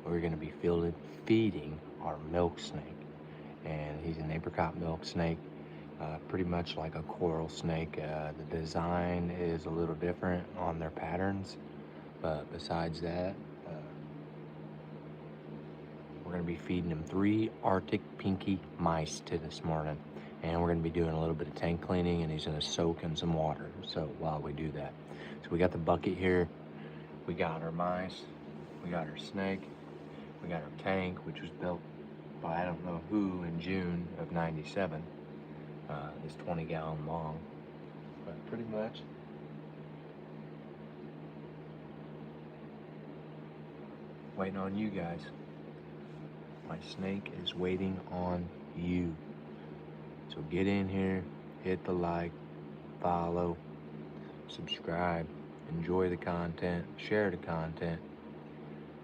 we're going to be feeding our milk snake. And he's an apricot milk snake, pretty much like a coral snake. The design is a little different on their patterns, but besides that, we're going to be feeding him 3 Arctic pinky mice to this morning. And we're going to be doing a little bit of tank cleaning, and he's going to soak in some water so while we do that. So we got the bucket here, we got our mice, we got our snake, we got our tank, which was built by I don't know who in June of '97. It's 20-gallon long, but pretty much waiting on you guys. My snake is waiting on you. So get in here, hit the like, follow, subscribe, enjoy the content, share the content,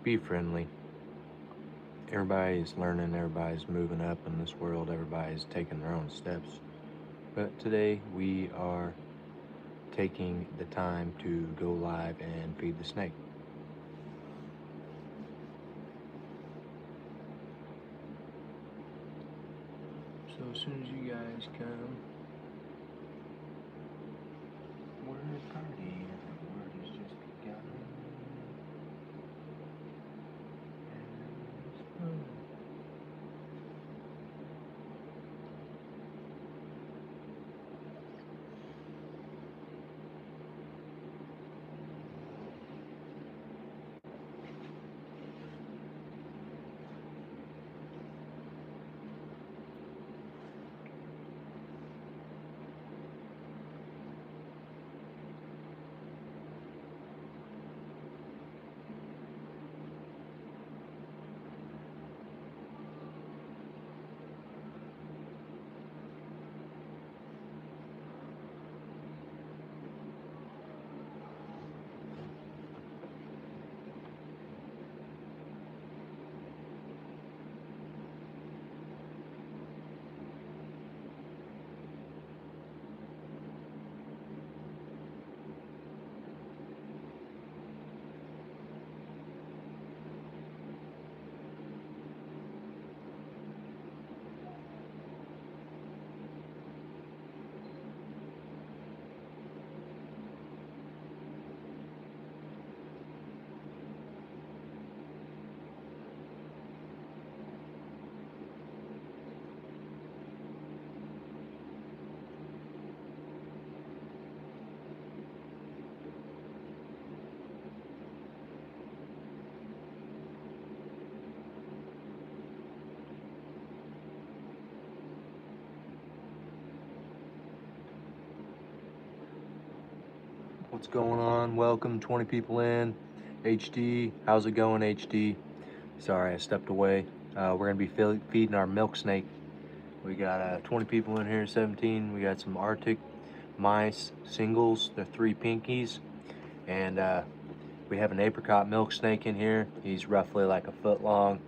be friendly. Everybody's learning, everybody's moving up in this world, everybody's taking their own steps. But today we are taking the time to go live and feed the snake. So as soon as you guys come, we're a party. Word has just begun. What's going on? Welcome, 20 people in. HD, how's it going, HD? Sorry, I stepped away. We're gonna be feeding our milk snake. We got 20 people in here, 17. We got some Arctic mice, singles, they're 3 pinkies. And we have an apricot milk snake in here. He's roughly like a foot long.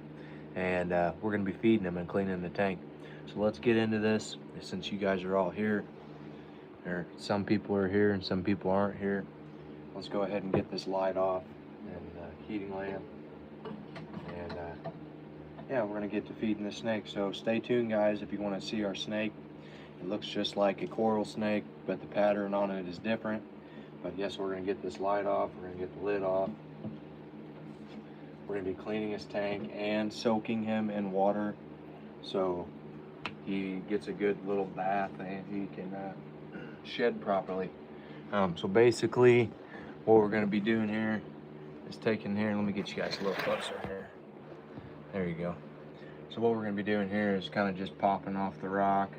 And we're gonna be feeding him and cleaning the tank. So let's get into this. Since you guys are all here, or some people are here and some people aren't here, let's go ahead and get this light off and heating lamp. And yeah, we're gonna get to feeding the snake. So stay tuned, guys, if you want to see our snake. It looks just like a coral snake, but the pattern on it is different. But yes, we're gonna get this light off, we're gonna get the lid off. We're gonna be cleaning his tank and soaking him in water so he gets a good little bath and he can shed properly. So basically what we're going to be doing here is taking here, let me get you guys a little closer here. There you go. So what we're going to be doing here is kind of just popping off the rock.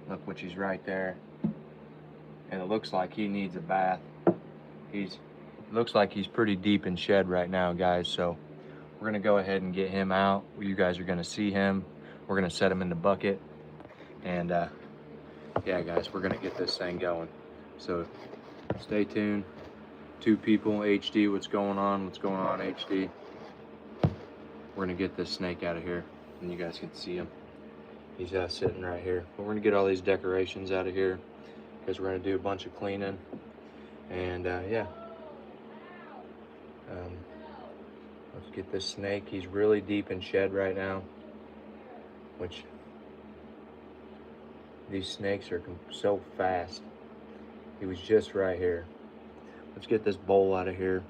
Look, which is right there. And it looks like he needs a bath. It looks like he's pretty deep in shed right now, guys. So we're going to go ahead and get him out. You guys are going to see him. We're going to set him in the bucket. And yeah, guys, we're going to get this thing going. So stay tuned. 2 people, HD, what's going on? What's going on, HD? We're gonna get this snake out of here, and you guys can see him. He's sitting right here. But we're gonna get all these decorations out of here because we're gonna do a bunch of cleaning. And yeah, Let's get this snake. He's really deep in shed right now, which these snakes are so fast. He was just right here. Let's get this bowl out of here.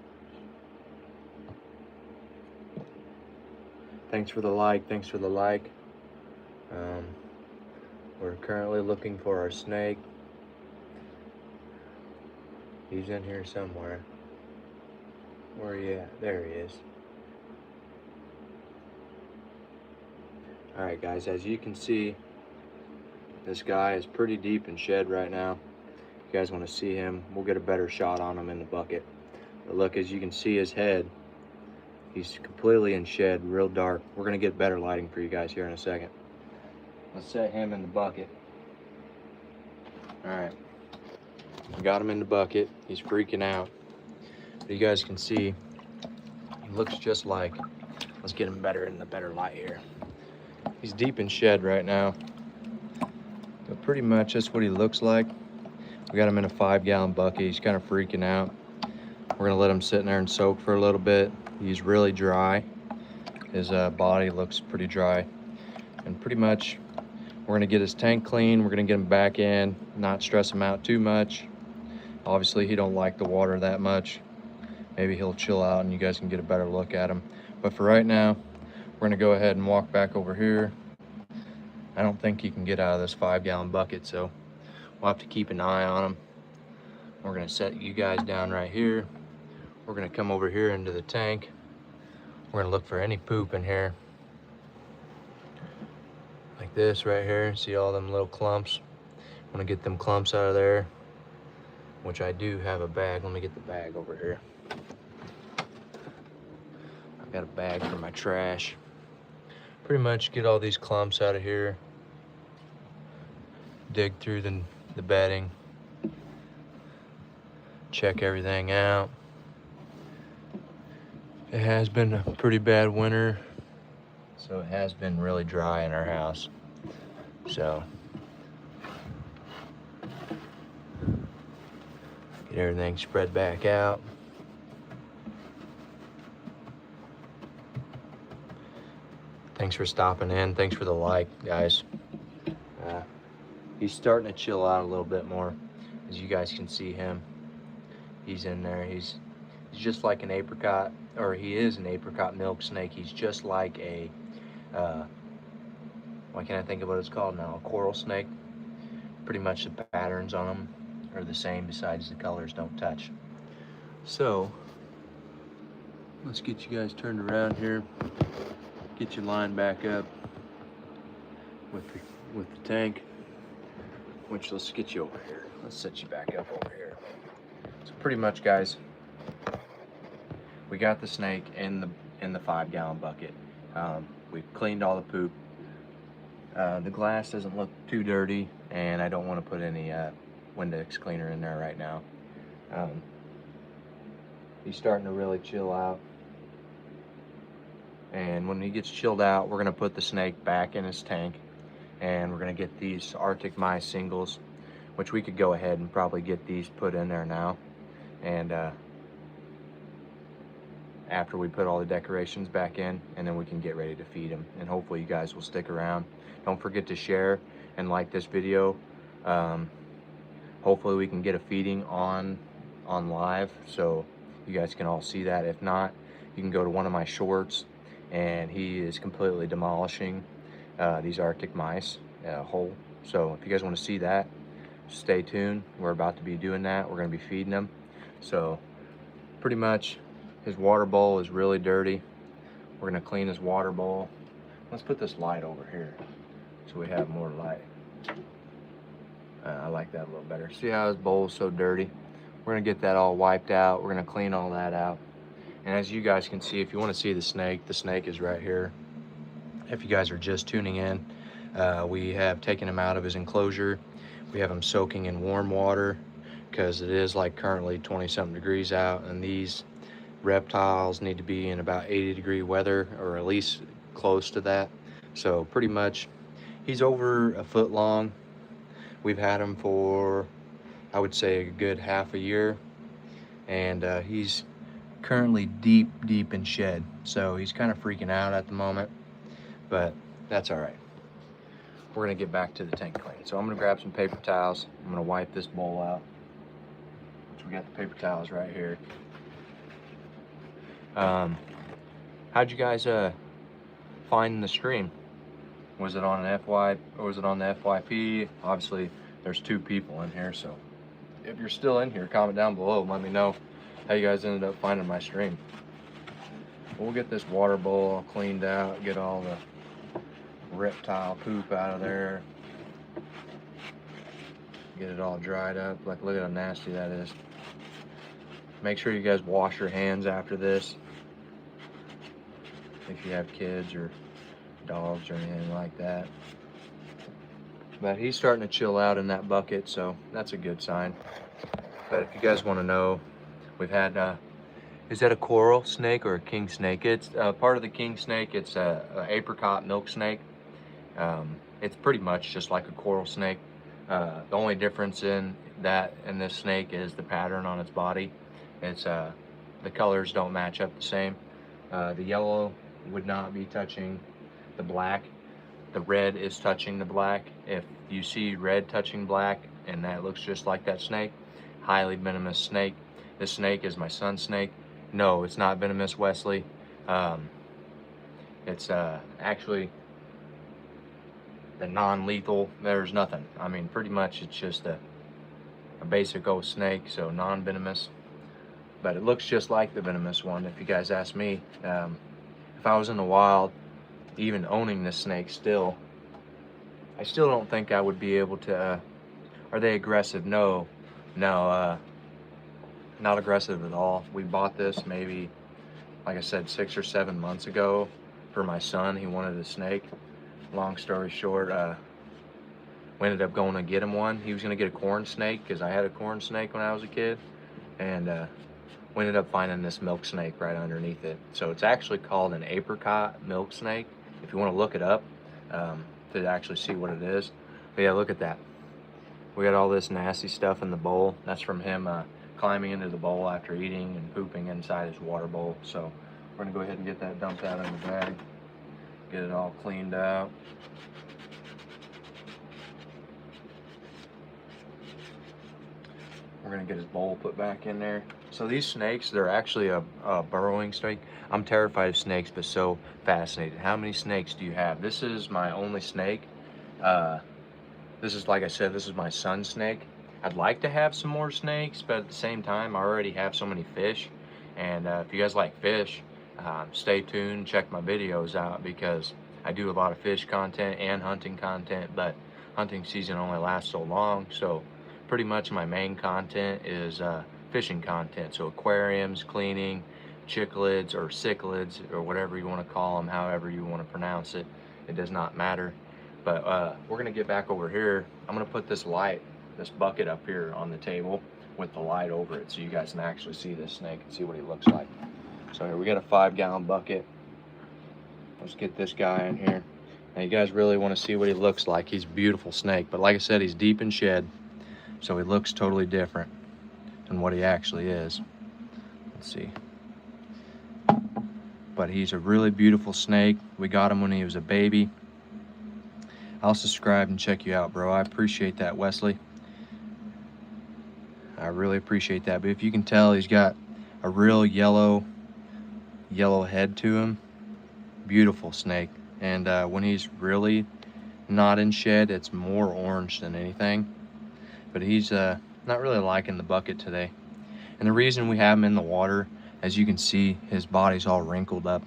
Thanks for the like. Thanks for the like. We're currently looking for our snake. He's in here somewhere. Where are you at? There he is. Alright guys, as you can see, this guy is pretty deep in shed right now. If you guys want to see him, we'll get a better shot on him in the bucket. But look, as you can see his head, he's completely in shed, real dark. We're going to get better lighting for you guys here in a second. Let's set him in the bucket. Alright, we got him in the bucket. He's freaking out. But you guys can see, he looks just like, let's get him better in the better light here. He's deep in shed right now. But pretty much that's what he looks like. We got him in a 5-gallon bucket. He's kind of freaking out. We're gonna let him sit in there and soak for a little bit. He's really dry. His body looks pretty dry. And pretty much, we're gonna get his tank clean. We're gonna get him back in, not stress him out too much. Obviously, he don't like the water that much. Maybe he'll chill out and you guys can get a better look at him. But for right now, we're gonna go ahead and walk back over here. I don't think he can get out of this 5-gallon bucket, so we'll have to keep an eye on him. We're gonna set you guys down right here. We're gonna come over here into the tank. We're gonna look for any poop in here. Like this right here, see all them little clumps? I wanna get them clumps out of there, which I do have a bag. Let me get the bag over here. I've got a bag for my trash. Pretty much get all these clumps out of here. Dig through the bedding. Check everything out. It has been a pretty bad winter, so it has been really dry in our house. So get everything spread back out. Thanks for stopping in. Thanks for the like, guys. He's starting to chill out a little bit more. As you guys can see him, he's in there. He's just like an apricot, or he is an apricot milk snake. He's just like a, why can't I think of what it's called now? A coral snake. Pretty much the patterns on them are the same, besides the colors don't touch. So, let's get you guys turned around here. Get you lined back up with the tank. Which, let's get you over here. Let's set you back up over here. So pretty much, guys, we got the snake in the 5-gallon bucket. We've cleaned all the poop. The glass doesn't look too dirty, and I don't want to put any Windex cleaner in there right now. He's starting to really chill out. And when he gets chilled out, we're gonna put the snake back in his tank, and we're gonna get these Arctic mice singles, which we could go ahead and probably get these put in there now. And after we put all the decorations back in, and then we can get ready to feed them. And hopefully you guys will stick around. Don't forget to share and like this video. Hopefully we can get a feeding on live, so you guys can all see that. If not, you can go to one of my shorts, and he is completely demolishing these Arctic mice whole. So if you guys want to see that, stay tuned. We're about to be doing that. We're going to be feeding them. So pretty much his water bowl is really dirty. We're going to clean his water bowl. Let's put this light over here so we have more light. I like that a little better. See how his bowl is so dirty? We're going to get that all wiped out. We're going to clean all that out. And as you guys can see, if you want to see the snake is right here. If you guys are just tuning in, we have taken him out of his enclosure. We have him soaking in warm water because it is like currently 20-something degrees out, and these reptiles need to be in about 80-degree weather, or at least close to that. So pretty much, he's over a foot long. We've had him for, I would say, a good half a year, and he's currently deep in shed. So he's kind of freaking out at the moment, but that's all right. We're gonna get back to the tank clean. So I'm gonna grab some paper towels. I'm gonna wipe this bowl out, which we got the paper towels right here. How'd you guys find the stream? Was it on an FY or was it on the FYP? Obviously, there's 2 people in here, so if you're still in here, comment down below and let me know how you guys ended up finding my stream. We'll get this water bowl all cleaned out, get all the reptile poop out of there, get it all dried up. Like, look at how nasty that is. Make sure you guys wash your hands after this if you have kids or dogs or anything like that. But he's starting to chill out in that bucket, so that's a good sign. But if you guys want to know, we've had is that a coral snake or a king snake? It's part of the king snake. It's a apricot milk snake. It's pretty much just like a coral snake. The only difference in that and this snake is the pattern on its body. It's the colors don't match up the same. The yellow would not be touching the black. The red is touching the black. If you see red touching black and that looks just like that snake, highly venomous snake. This snake is my son's snake. No, it's not venomous, Wesley. It's actually the non-lethal. There's nothing. I mean, pretty much it's just a basic old snake, so non-venomous. But it looks just like the venomous one, if you guys ask me. If I was in the wild, even owning this snake still, I still don't think I would be able to. Are they aggressive? No, not aggressive at all. We bought this maybe, like I said, 6 or 7 months ago for my son. He wanted a snake. Long story short, we ended up going to get him one. He was going to get a corn snake because I had a corn snake when I was a kid, and we ended up finding this milk snake right underneath it. So it's actually called an apricot milk snake. If you want to look it up to actually see what it is. But yeah, look at that. We got all this nasty stuff in the bowl. That's from him climbing into the bowl after eating and pooping inside his water bowl. So we're gonna go ahead and get that dumped out in the bag. Get it all cleaned out. We're gonna get his bowl put back in there. So these snakes, they're actually a burrowing snake. I'm terrified of snakes, but so fascinated. How many snakes do you have? This is my only snake. This is, like I said, this is my son's snake. I'd like to have some more snakes, but at the same time, I already have so many fish. And if you guys like fish, stay tuned, check my videos out, because I do a lot of fish content and hunting content, but hunting season only lasts so long. So pretty much my main content is fishing content. So aquariums, cleaning, cichlids or cichlids or whatever you want to call them, however you want to pronounce it. It does not matter. But we're going to get back over here. I'm going to put this light, this bucket up here on the table with the light over it so you guys can actually see this snake and see what he looks like. So here we got a 5-gallon bucket. Let's get this guy in here. Now you guys really want to see what he looks like. He's a beautiful snake, but like I said, he's deep in shed, so he looks totally different than what he actually is. Let's see. But he's a really beautiful snake. We got him when he was a baby. I'll subscribe and check you out, bro. I appreciate that, Wesley. I really appreciate that. But if you can tell, he's got a real yellow head to him. Beautiful snake. And when he's really not in shed, it's more orange than anything. But he's not really liking the bucket today. And the reason we have him in the water, as you can see, his body's all wrinkled up.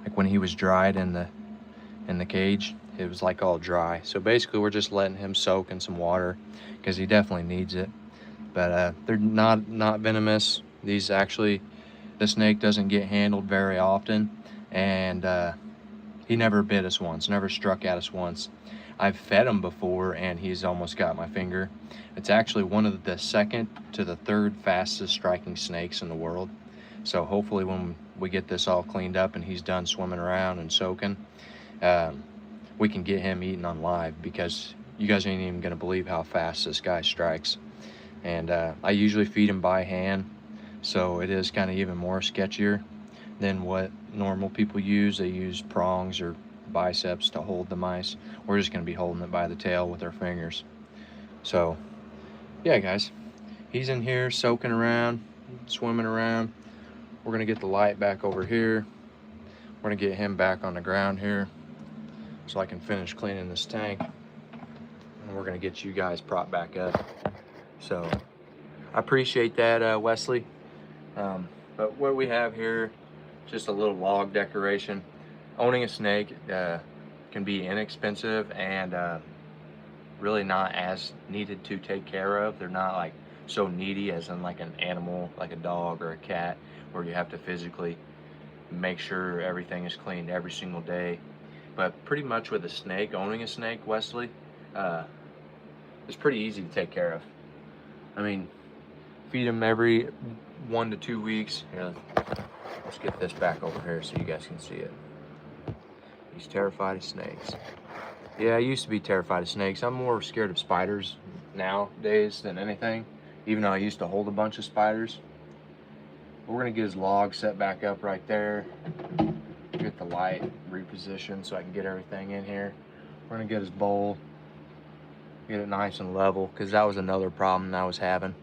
Like when he was dried in the cage, it was like all dry. So basically we're just letting him soak in some water because he definitely needs it. But they're not venomous. These actually, the snake doesn't get handled very often, and he never bit us once, never struck at us once. I've fed him before and he's almost got my finger. It's actually one of the 2nd to the 3rd fastest striking snakes in the world. So hopefully when we get this all cleaned up and he's done swimming around and soaking, we can get him eaten on live, because you guys ain't even gonna believe how fast this guy strikes. And I usually feed him by hand, So it is kind of even more sketchier than what normal people use. They use prongs or biceps to hold the mice. We're just going to be holding it by the tail with our fingers. So yeah, guys, he's in here soaking around, swimming around. We're going to get the light back over here. We're going to get him back on the ground here so I can finish cleaning this tank. And we're going to get you guys propped back up. So I appreciate that, Wesley. But what we have here, just a little log decoration. Owning a snake can be inexpensive and really not as needed to take care of. They're not like so needy as in like an animal, like a dog or a cat, where you have to physically make sure everything is cleaned every single day. But pretty much with a snake, owning a snake, Wesley, it's pretty easy to take care of. I mean, feed them every 1 to 2 weeks. Here, let's get this back over here so you guys can see it. He's terrified of snakes. Yeah, I used to be terrified of snakes. I'm more scared of spiders nowadays than anything, even though I used to hold a bunch of spiders. But we're gonna get his log set back up right there. Get the light repositioned so I can get everything in here. We're gonna get his bowl, get it nice and level, because that was another problem that I was having.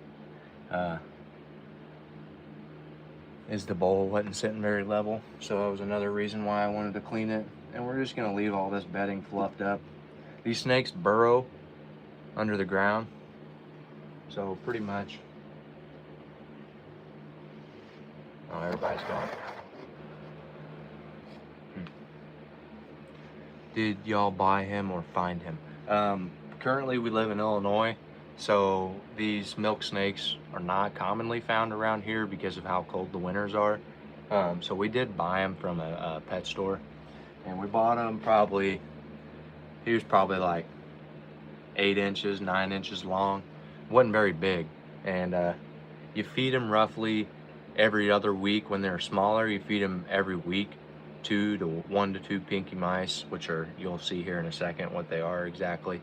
Is the bowl wasn't sitting very level, so that was another reason why I wanted to clean it. And we're just gonna leave all this bedding fluffed up. These snakes burrow under the ground, so pretty much. Oh, everybody's gone. Did y'all buy him or find him? Currently we live in Illinois, so these milk snakes are not commonly found around here because of how cold the winters are. So we did buy him from a pet store, and we bought him he was probably like 8 inches, 9 inches long. Wasn't very big. And you feed them roughly every other week. When they're smaller, you feed them every week 1 to 2 pinky mice, which are, you'll see here in a second what they are exactly.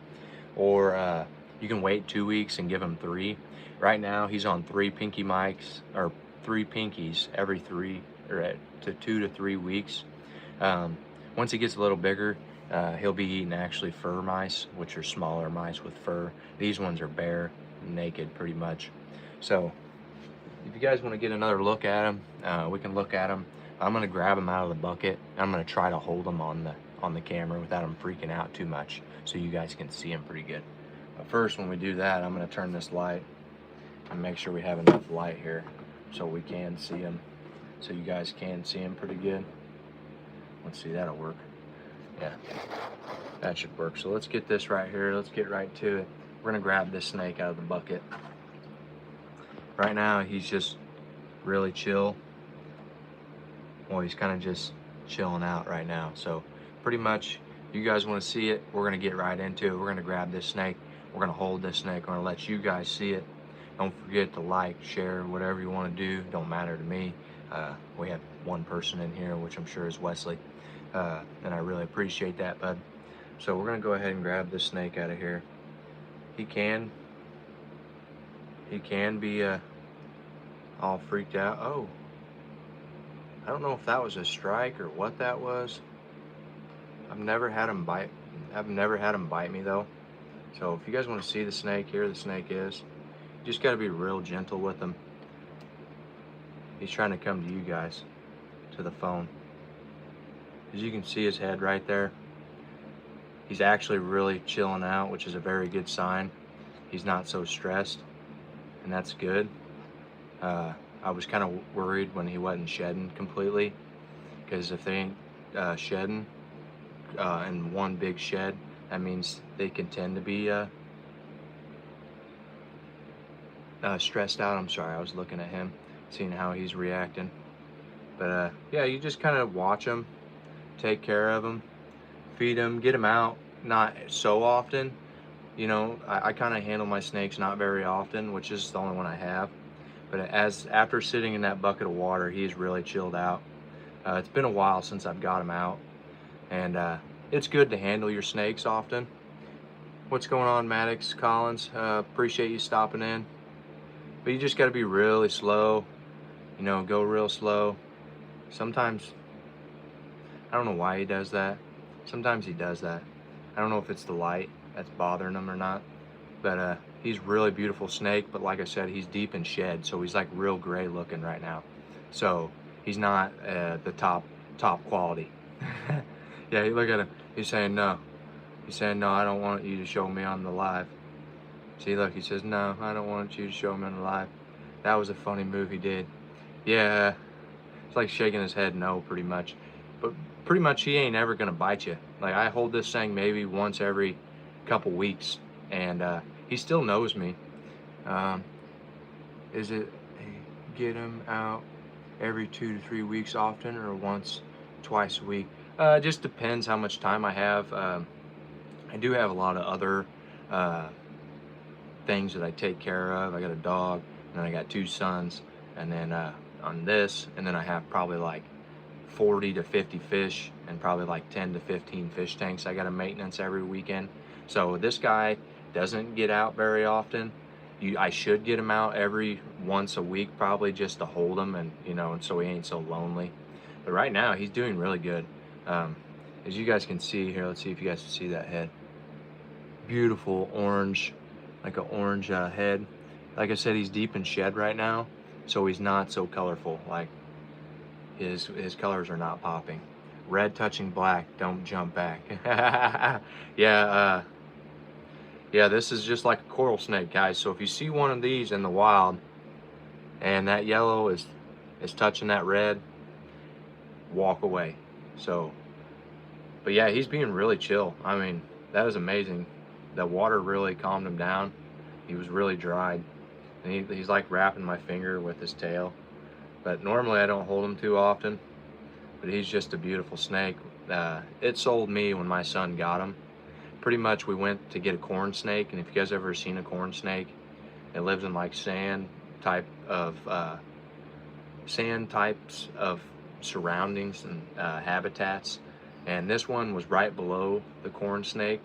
Or you can wait 2 weeks and give him 3. Right now he's on 3 pinky mice, or 3 pinkies every 2 to 3 weeks. Once he gets a little bigger, he'll be eating actually fur mice, which are smaller mice with fur. These ones are bare, naked pretty much. So if you guys want to get another look at him, we can look at him. I'm gonna grab him out of the bucket. I'm gonna try to hold him on the camera without him freaking out too much, so you guys can see him pretty good. But first, when we do that, I'm gonna turn this light and make sure we have enough light here so we can see him, so you guys can see him pretty good. Let's see, that'll work. Yeah, that should work. So let's get this right here. Let's get right to it. We're gonna grab this snake out of the bucket. Right now, he's just really chill. Well, he's kind of just chilling out right now. So pretty much, you guys want to see it, we're going to get right into it. We're going to grab this snake. We're going to hold this snake. We're going to let you guys see it. Don't forget to like, share, whatever you want to do. Don't matter to me. We have one person in here, which I'm sure is Wesley. And I really appreciate that, bud. So we're going to go ahead and grab this snake out of here. He can be all freaked out. Oh. I don't know if that was a strike or what that was. I've never had him bite me though. So if you guys want to see the snake, here the snake is. You just got to be real gentle with him. He's trying to come to you guys, to the phone. As you can see his head right there. He's actually really chilling out, which is a very good sign. He's not so stressed, and that's good. I was kind of worried when he wasn't shedding completely, because if they ain't shedding in one big shed, that means they can tend to be stressed out. I'm sorry, I was looking at him, seeing how he's reacting. But yeah, you just kind of watch him, take care of him, feed him, get him out, not so often. You know, I kind of handle my snakes not very often, which is the only one I have. But after sitting in that bucket of water, he's really chilled out. It's been a while since I've got him out, and it's good to handle your snakes often. What's going on, Maddox Collins? Appreciate you stopping in. But you just got to be really slow. you know, go real slow. Sometimes, I don't know why he does that. Sometimes he does that. I don't know if it's the light that's bothering him or not. But he's really beautiful snake. But like I said, he's deep in shed, so he's like real gray looking right now. So he's not the top quality. Yeah, look at him. He's saying no. He's saying no. I don't want you to show me on the live. See, look. He says no. I don't want you to show me on the live. That was a funny move he did. Yeah, it's like shaking his head no, pretty much. But pretty much he ain't ever gonna bite you. Like I hold this thing maybe once every couple weeks, and he still knows me. Um, is it get him out every 2 to 3 weeks often, or once, twice a week? It just depends how much time I have. I do have a lot of other uh, things that I take care of. I got a dog, and then I got 2 sons, and then on this, and then I have probably like 40 to 50 fish and probably like 10 to 15 fish tanks I got to maintenance every weekend. So this guy doesn't get out very often. I should get him out every once a week probably, just to hold him, and you know, and so he ain't so lonely. But right now he's doing really good. Um, as you guys can see here, let's see if you guys can see that head. Beautiful orange, like an orange head. Like I said, he's deep in shed right now, so he's not so colorful. Like his colors are not popping. Red touching black, don't jump back. Yeah, yeah, this is just like a coral snake, guys. So if you see one of these in the wild and that yellow is touching that red, walk away. So, but yeah, he's being really chill. I mean, that was amazing. The water really calmed him down. He was really dried. And he's like wrapping my finger with his tail. But normally I don't hold him too often. But he's just a beautiful snake. It sold me when my son got him. Pretty much we went to get a corn snake, and if you guys ever seen a corn snake, it lives in like sand types of surroundings and habitats. And this one was right below the corn snake,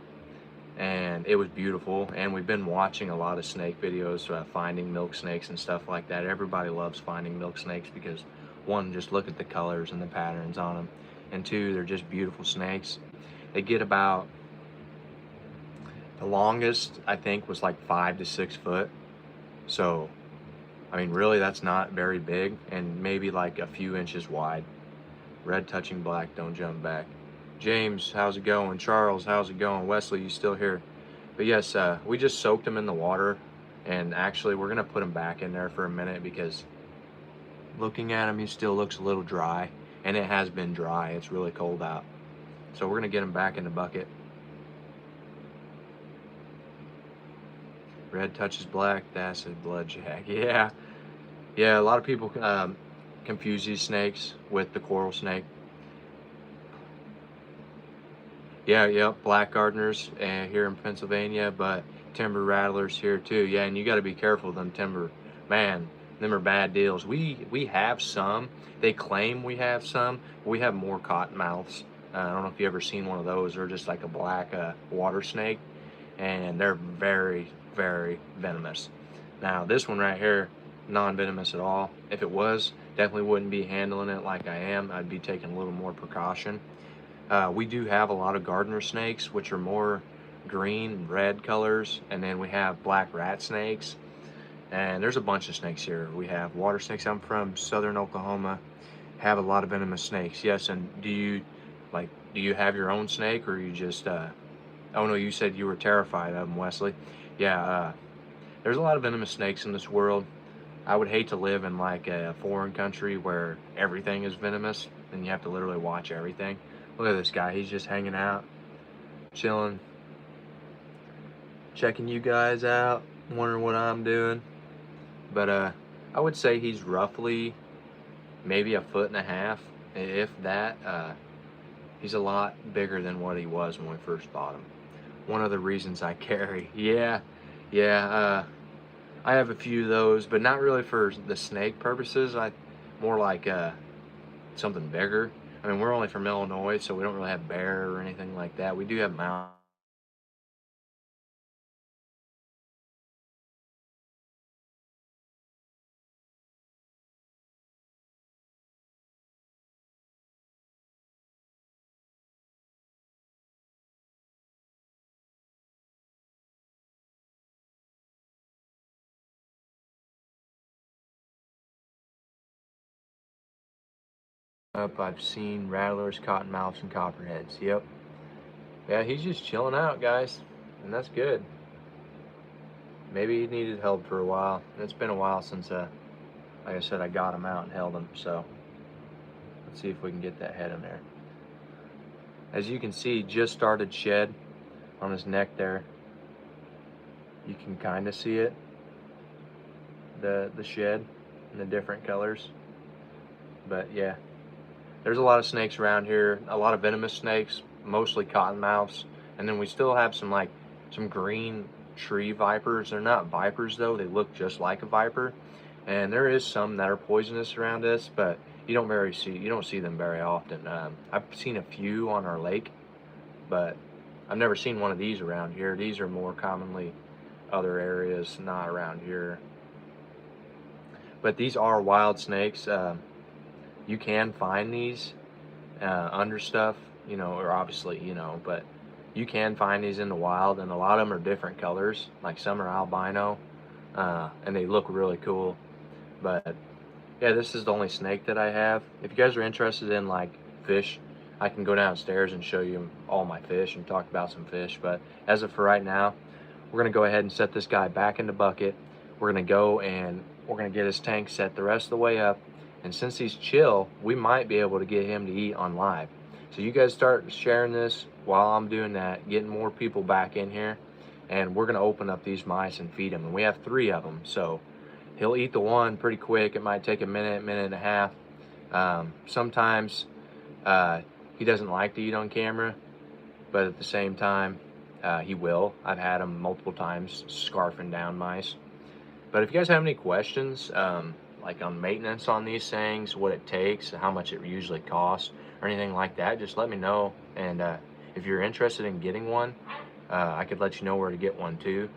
and it was beautiful. And we've been watching a lot of snake videos, finding milk snakes and stuff like that. Everybody loves finding milk snakes because one, just look at the colors and the patterns on them, and two, they're just beautiful snakes. They get about, the longest I think was like 5 to 6 foot. So I mean, really, that's not very big, and maybe like a few inches wide. Red touching black, don't jump back. James, how's it going? Charles, how's it going? Wesley, you still here? But yes, we just soaked him in the water, and actually we're gonna put him back in there for a minute because looking at him, he still looks a little dry, and it has been dry. It's really cold out. So we're gonna get him back in the bucket. Red touches black, that's a bloodjack. Yeah, yeah, a lot of people confuse these snakes with the coral snake. Yeah, yep, black gardeners here in Pennsylvania, but timber rattlers here too. Yeah, and you got to be careful of them timber. Man, them are bad deals. We have some. They claim we have some. We have more cottonmouths. I don't know if you ever seen one of those. They're just like a black water snake, and they're very, very venomous. Now this one right here, non-venomous at all. If it was, definitely wouldn't be handling it like I am. I'd be taking a little more precaution. We do have a lot of gardener snakes, which are more green and red colors, and then we have black rat snakes, and there's a bunch of snakes here. We have water snakes. I'm from southern Oklahoma, have a lot of venomous snakes. Yes, and do you have your own snake, or you just oh no, you said you were terrified of them, Wesley. Yeah, there's a lot of venomous snakes in this world. I would hate to live in like a foreign country where everything is venomous and you have to literally watch everything. Look at this guy, he's just hanging out, chilling, checking you guys out, wondering what I'm doing. But I would say he's roughly maybe a foot and a half, if that. He's a lot bigger than what he was when we first bought him. One of the reasons I carry, yeah, yeah, I have a few of those, but not really for the snake purposes. I more like something bigger. I mean, we're only from Illinois, so we don't really have bear or anything like that. We do have mountain Up, I've seen rattlers, cottonmouths, and copperheads. Yep. Yeah, he's just chilling out, guys, and that's good. Maybe he needed help for a while. It's been a while since, like I said, I got him out and held him. So let's see if we can get that head in there. As you can see, just started shed on his neck there. You can kind of see it, the shed in the different colors. But yeah, there's a lot of snakes around here, a lot of venomous snakes, mostly cottonmouths, and then we still have some green tree vipers. They're not vipers though, they look just like a viper, and there is some that are poisonous around us, but you don't see them very often. I've seen a few on our lake, but I've never seen one of these around here. These are more commonly other areas, not around here. But these are wild snakes. You can find these under stuff, you know, or obviously, you know, but you can find these in the wild, and a lot of them are different colors. Like some are albino, and they look really cool. But yeah, this is the only snake that I have. If you guys are interested in like fish, I can go downstairs and show you all my fish and talk about some fish. But as of for right now, we're gonna go ahead and set this guy back in the bucket. We're gonna go and we're gonna get his tank set the rest of the way up. And since he's chill, we might be able to get him to eat on live. So you guys start sharing this while I'm doing that, getting more people back in here. And we're gonna open up these mice and feed him. And we have 3 of them, so he'll eat the one pretty quick. It might take a minute, minute and a half. Sometimes he doesn't like to eat on camera, but at the same time, he will. I've had him multiple times scarfing down mice. But if you guys have any questions, like on maintenance on these things, what it takes, how much it usually costs, or anything like that, just let me know. And if you're interested in getting one, I could let you know where to get one too,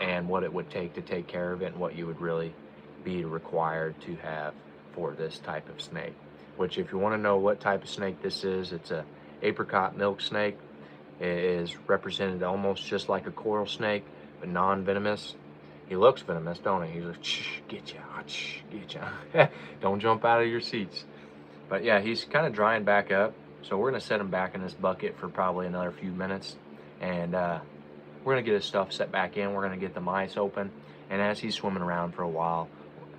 and what it would take to take care of it, and what you would really be required to have for this type of snake. Which, if you want to know what type of snake this is, it's a apricot milk snake. It is represented almost just like a coral snake, but non-venomous. He looks venomous, don't he? He's like, shh, get ya, shh, get ya. Don't jump out of your seats. But yeah, he's kind of drying back up. So we're gonna set him back in this bucket for probably another few minutes. And we're gonna get his stuff set back in. We're gonna get the mice open. And as he's swimming around for a while,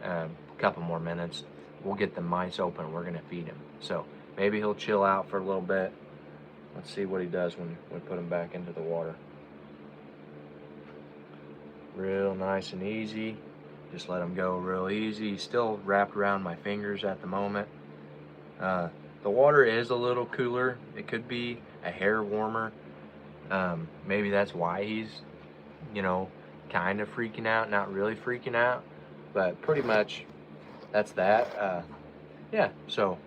a couple more minutes, we'll get the mice open. We're gonna feed him. So maybe he'll chill out for a little bit. Let's see what he does when we put him back into the water. Real nice and easy. Just let him go real easy. He's still wrapped around my fingers at the moment. The water is a little cooler. It could be a hair warmer. Maybe that's why he's, you know, kind of freaking out, not really freaking out, but pretty much that's that. Yeah, so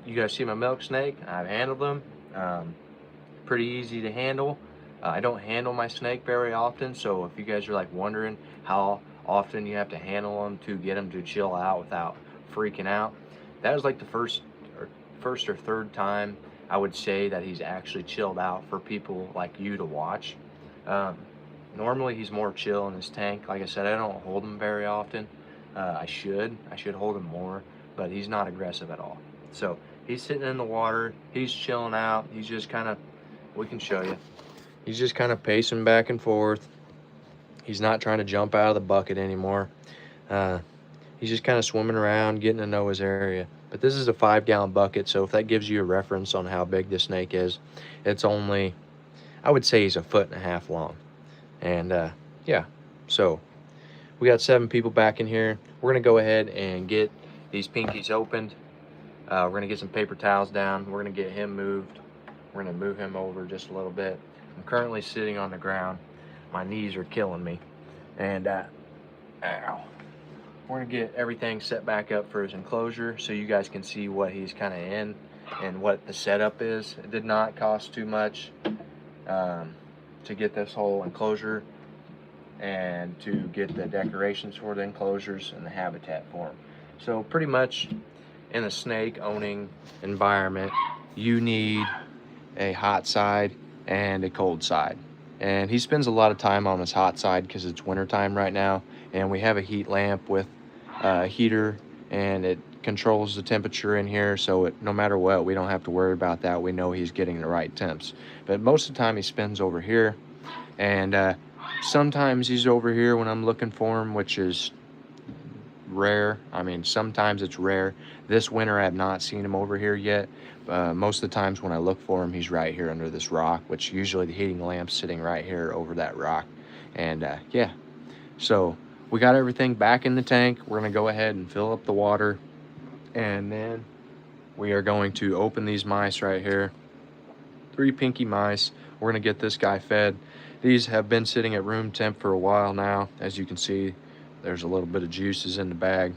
you guys see my milk snake. I've handled them. Pretty easy to handle. I don't handle my snake very often, so if you guys are like wondering how often you have to handle them to get them to chill out without freaking out, that was like the first or third time I would say that he's actually chilled out for people like you to watch. Normally he's more chill in his tank. Like I said, I don't hold him very often. I should hold him more, but he's not aggressive at all. So he's sitting in the water, he's chilling out. He's just kind of, we can show you. He's just kind of pacing back and forth. He's not trying to jump out of the bucket anymore. He's just kind of swimming around, getting to know his area. But this is a 5-gallon bucket, so if that gives you a reference on how big this snake is, it's only, I would say he's 1.5 feet long. And yeah, so we got 7 people back in here. We're gonna go ahead and get these pinkies opened. We're gonna get some paper towels down. We're gonna get him moved. We're gonna move him over just a little bit. I'm currently sitting on the ground. My knees are killing me. And ow. We're gonna get everything set back up for his enclosure so you guys can see what he's kind of in and what the setup is. It did not cost too much to get this whole enclosure and to get the decorations for the enclosures and the habitat for him. So pretty much in a snake owning environment, you need a hot side and a cold side. And he spends a lot of time on his hot side because it's winter time right now, and we have a heat lamp with a heater, and it controls the temperature in here, so no matter what, we don't have to worry about that. We know he's getting the right temps. But most of the time he spends over here, and sometimes he's over here when I'm looking for him, which is rare. I mean, sometimes it's rare. This winter I have not seen him over here yet. Most of the times when I look for him, he's right here under this rock, which usually the heating lamp's sitting right here over that rock. And yeah, so we got everything back in the tank. We're gonna go ahead and fill up the water, and then we are going to open these mice right here. 3 pinky mice. We're gonna get this guy fed. These have been sitting at room temp for a while now. As you can see, there's a little bit of juices in the bag.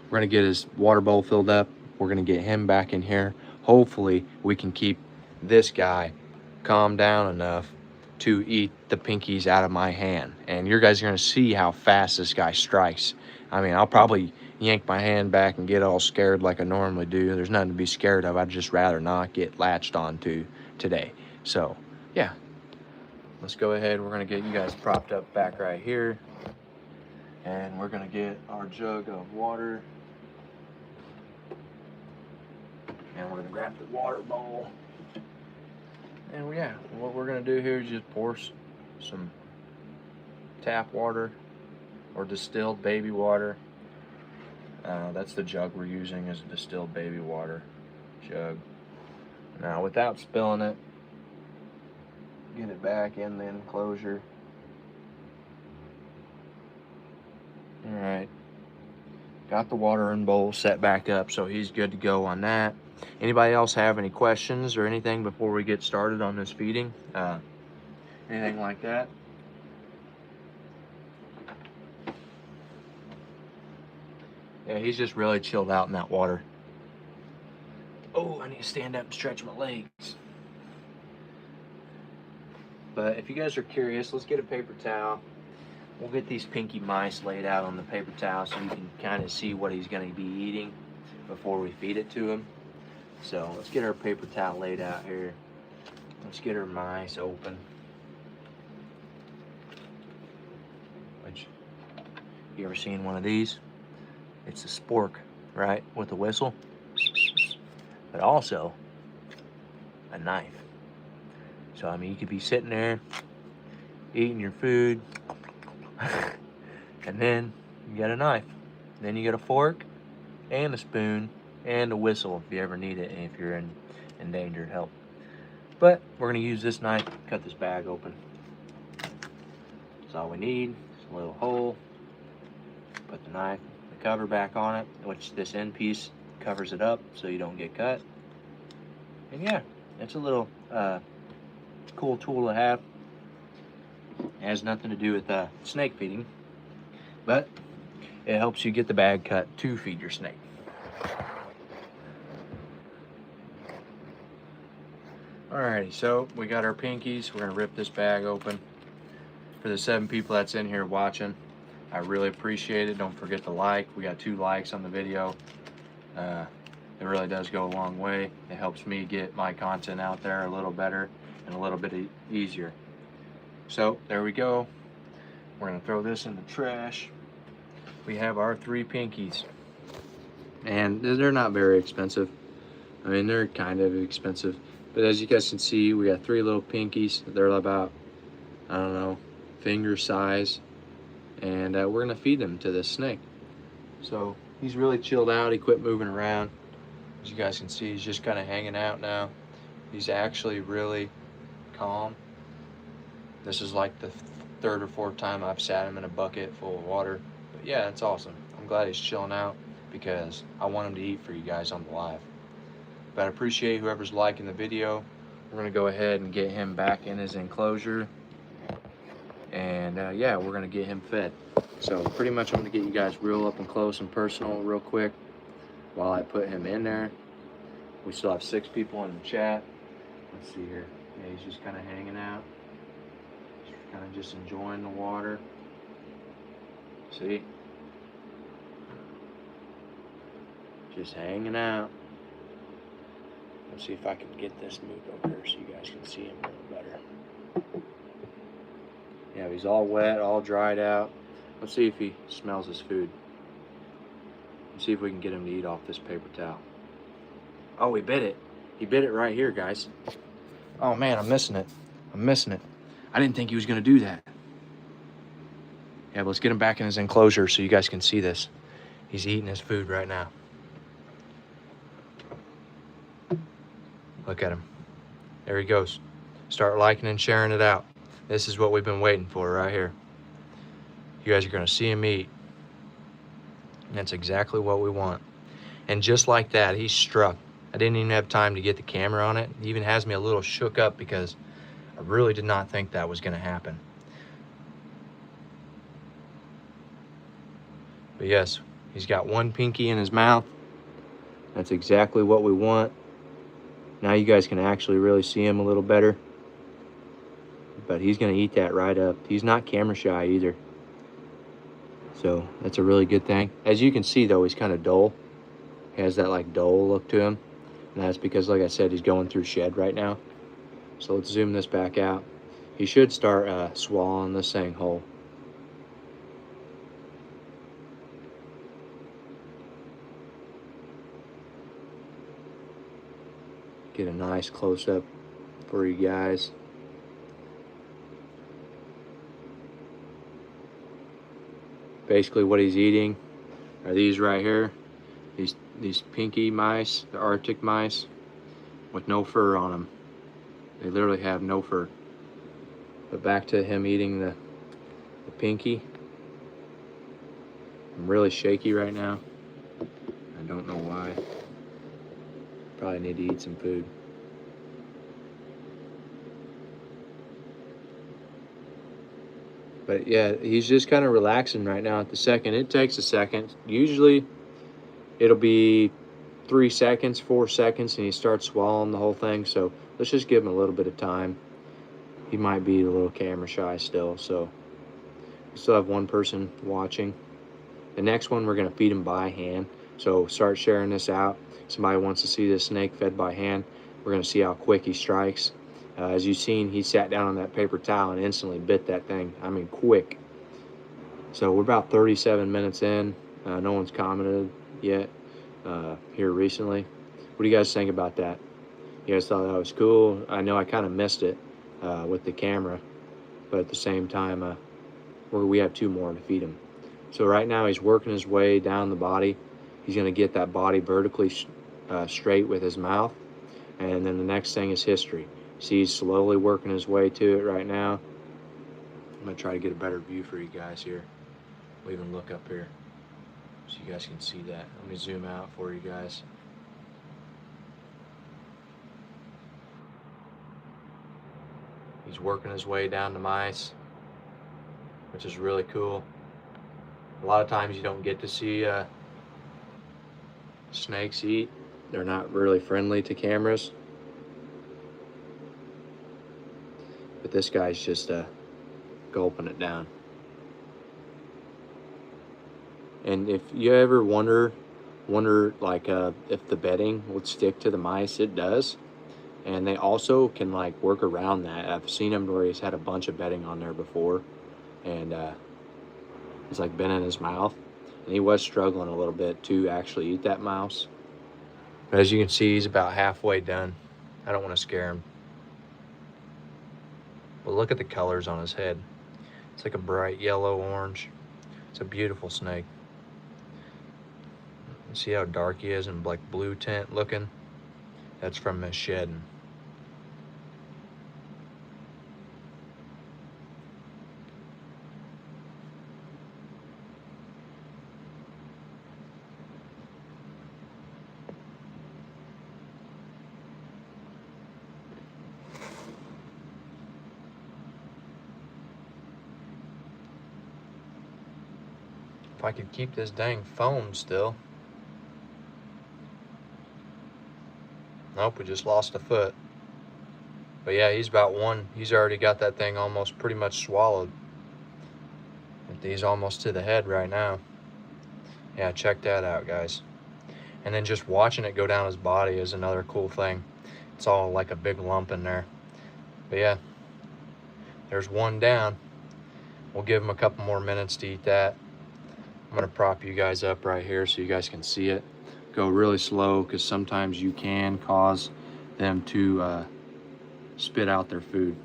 We're gonna get his water bowl filled up. We're gonna get him back in here. Hopefully we can keep this guy calm down enough to eat the pinkies out of my hand. And you guys are gonna see how fast this guy strikes. I mean, I'll probably yank my hand back and get all scared like I normally do. There's nothing to be scared of. I'd just rather not get latched onto today. So yeah, let's go ahead. We're gonna get you guys propped up back right here. And we're gonna get our jug of water. And we're gonna grab the water bowl. And yeah, what we're gonna do here is just pour some tap water or distilled baby water. That's the jug we're using, is a distilled baby water jug. Now, without spilling it, get it back in the enclosure. All right, got the watering bowl set back up, so he's good to go on that. Anybody else have any questions or anything before we get started on this feeding? Anything like that? Yeah, he's just really chilled out in that water. Oh, I need to stand up and stretch my legs. But if you guys are curious, let's get a paper towel. We'll get these pinky mice laid out on the paper towel so you can kind of see what he's going to be eating before we feed it to him. So let's get our paper towel laid out here. Let's get our mice open. Which, you ever seen one of these? It's a spork, right? With a whistle. But also a knife. So I mean, you could be sitting there eating your food, and then you got a knife. Then you got a fork and a spoon and a whistle if you ever need it and if you're in endangered health. But we're gonna use this knife, cut this bag open. That's all we need. Just a little hole. Put the knife, the cover back on it, which this end piece covers it up so you don't get cut. And yeah, it's a little cool tool to have. It has nothing to do with snake feeding, but it helps you get the bag cut to feed your snake. Alrighty, so we got our pinkies. We're gonna rip this bag open. For the 7 people that's in here watching, I really appreciate it. Don't forget to like. We got 2 likes on the video. It really does go a long way. It helps me get my content out there a little better and a little bit easier. So there we go. We're gonna throw this in the trash. We have our 3 pinkies, and they're not very expensive. I mean, they're kind of expensive, but as you guys can see, we got 3 little pinkies. They're about, I don't know, finger size, and we're gonna feed them to this snake. So he's really chilled out. He quit moving around. As you guys can see, he's just kind of hanging out now. He's actually really calm. This is like the 3rd or 4th time I've sat him in a bucket full of water. But yeah, it's awesome. I'm glad he's chilling out because I want him to eat for you guys on the live. But I appreciate whoever's liking the video. We're gonna go ahead and get him back in his enclosure. And yeah, we're gonna get him fed. So pretty much I'm gonna get you guys real up and close and personal real quick while I put him in there. We still have 6 people in the chat. Let's see here. Yeah, he's just kind of hanging out. Kind of just enjoying the water. See? Just hanging out. Let's see if I can get this moved over here so you guys can see him a little better. Yeah, he's all wet, all dried out. Let's see if he smells his food. See if we can get him to eat off this paper towel. Oh, he bit it. He bit it right here, guys. Oh man, I'm missing it. I'm missing it. I didn't think he was gonna do that. Yeah, but let's get him back in his enclosure so you guys can see this. He's eating his food right now. Look at him. There he goes. Start liking and sharing it out. This is what we've been waiting for right here. You guys are gonna see him eat. And that's exactly what we want. And just like that, he's struck. I didn't even have time to get the camera on it. It even has me a little shook up because I really did not think that was gonna happen. But yes, he's got one pinky in his mouth. That's exactly what we want. Now you guys can actually really see him a little better. But he's gonna eat that right up. He's not camera shy either. So that's a really good thing. As you can see though, he's kind of dull. He has that like dull look to him. And that's because, like I said, he's going through shed right now. So let's zoom this back out. He should start swallowing this thing whole. Get a nice close-up for you guys. Basically what he's eating are these right here. These pinky mice, the Arctic mice, with no fur on them. They literally have no fur. But back to him eating the pinky. I'm really shaky right now. I don't know why. Probably need to eat some food. But yeah, he's just kind of relaxing right now at the second. It takes a second. Usually it'll be 3 seconds, 4 seconds, and he starts swallowing the whole thing. So let's just give him a little bit of time. He might be a little camera shy still, so we still have one person watching. The next one we're gonna feed him by hand. So start sharing this out. Somebody wants to see this snake fed by hand. We're gonna see how quick he strikes. As you've seen, he sat down on that paper towel and instantly bit that thing. I mean, quick. So we're about 37 minutes in. No one's commented yet here recently. What do you guys think about that? You guys thought that was cool? I know I kind of missed it with the camera, but at the same time, we have 2 more to feed him. So right now he's working his way down the body. He's gonna get that body vertically straight with his mouth, and then the next thing is history. See, he's slowly working his way to it right now. I'm gonna try to get a better view for you guys here. We'll even look up here so you guys can see that. Let me zoom out for you guys. He's working his way down the mice, which is really cool. A lot of times you don't get to see snakes eat. They're not really friendly to cameras. But this guy's just gulping it down. And if you ever wonder like if the bedding would stick to the mice, it does. And they also can like work around that. I've seen him where he's had a bunch of bedding on there before, and it's like been in his mouth, and he was struggling a little bit to actually eat that mouse. But as you can see, he's about halfway done. I don't want to scare him. But look at the colors on his head. It's like a bright yellow orange. It's a beautiful snake. See how dark he is and like blue tint looking? That's from his shedding. If I could keep this dang phone still. Nope, we just lost a foot. But yeah, he's about one. He's already got that thing almost pretty much swallowed. He's almost to the head right now. Yeah, check that out, guys. And then just watching it go down his body is another cool thing. It's all like a big lump in there. But yeah, there's one down. We'll give him a couple more minutes to eat that. I'm gonna prop you guys up right here so you guys can see it. Go really slow because sometimes you can cause them to spit out their food.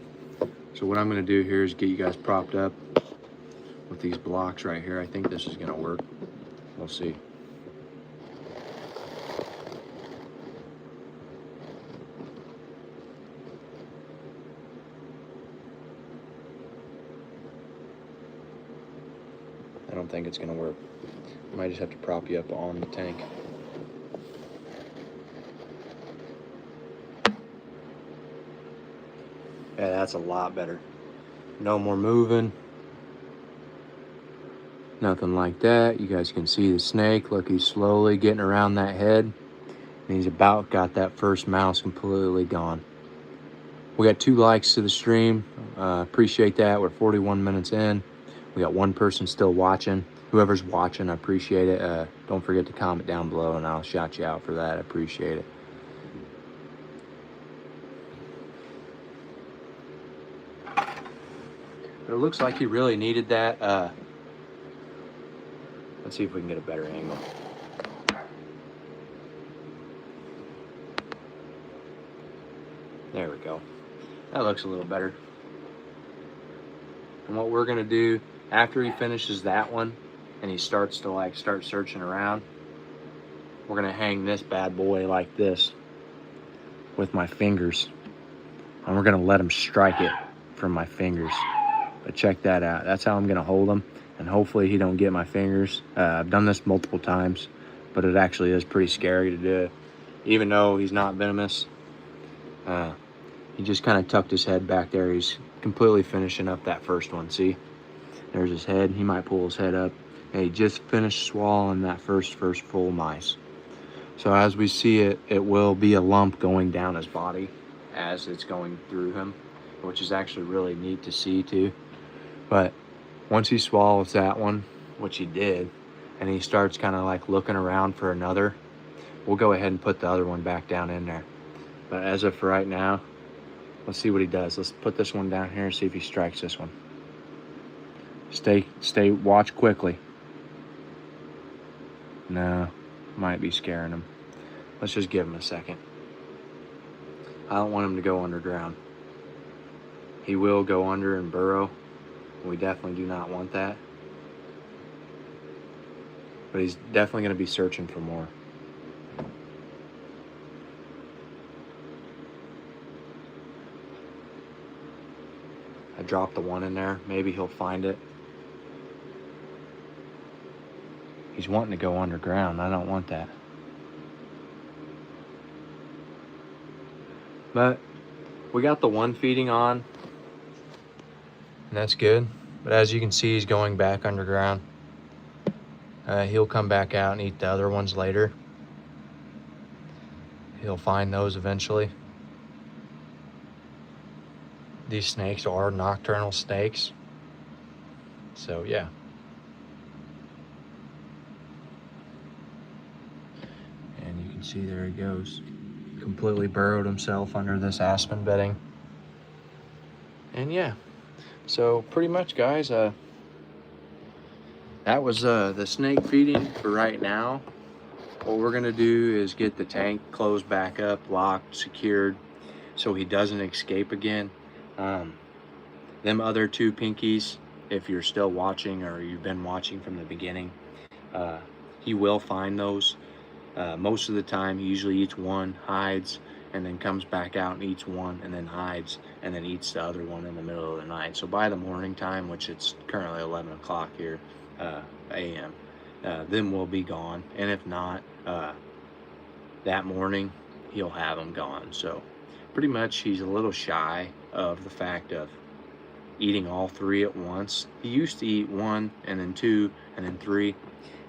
So what I'm gonna do here is get you guys propped up with these blocks right here. I think this is gonna work. We'll see. I don't think it's gonna work. I might just have to prop you up on the tank. Yeah, that's a lot better. No more moving. Nothing like that. You guys can see the snake. Look, he's slowly getting around that head. And he's about got that first mouse completely gone. We got 2 likes to the stream. Appreciate that. We're 41 minutes in. We got 1 person still watching. Whoever's watching, I appreciate it. Don't forget to comment down below and I'll shout you out for that. I appreciate it. But it looks like he really needed that. Let's see if we can get a better angle. There we go. That looks a little better. And what we're gonna do after he finishes that one and he starts to start searching around, we're gonna hang this bad boy like this with my fingers. And we're gonna let him strike it from my fingers. But check that out. That's how I'm gonna hold him. And hopefully he don't get my fingers. I've done this multiple times, but it actually is pretty scary to do it. Even though he's not venomous, he just kind of tucked his head back there. He's completely finishing up that first one. See, there's his head. He might pull his head up. And he just finished swallowing that first full mice. So as we see it, it will be a lump going down his body as it's going through him, which is actually really neat to see too. But once he swallows that one, which he did, and he starts kind of like looking around for another, we'll go ahead and put the other one back down in there. But as of for right now, let's see what he does. Let's put this one down here and see if he strikes this one. Watch quickly. No, might be scaring him. Let's just give him a second. I don't want him to go underground. He will go under and burrow. We definitely do not want that. But he's definitely going to be searching for more. I dropped the one in there. Maybe he'll find it. He's wanting to go underground. I don't want that. But we got the one feeding on. And that's good. But as you can see, he's going back underground. He'll come back out and eat the other ones later. He'll find those eventually. These snakes are nocturnal snakes. So yeah. And you can see there he goes. Completely burrowed himself under this aspen bedding. And yeah. So pretty much, guys, that was the snake feeding for right now. What we're gonna do is get the tank closed back up, locked, secured, so he doesn't escape again. Them other 2 pinkies, if you're still watching or you've been watching from the beginning, he will find those. Most of the time, he usually eats one, hides, and then comes back out and eats one, and then hides, and then eats the other one in the middle of the night. So by the morning time, which it's currently 11 o'clock here, a.m., then we'll be gone. And if not, that morning, he'll have them gone. So pretty much he's a little shy of the fact of eating all 3 at once. He used to eat 1, and then 2, and then 3.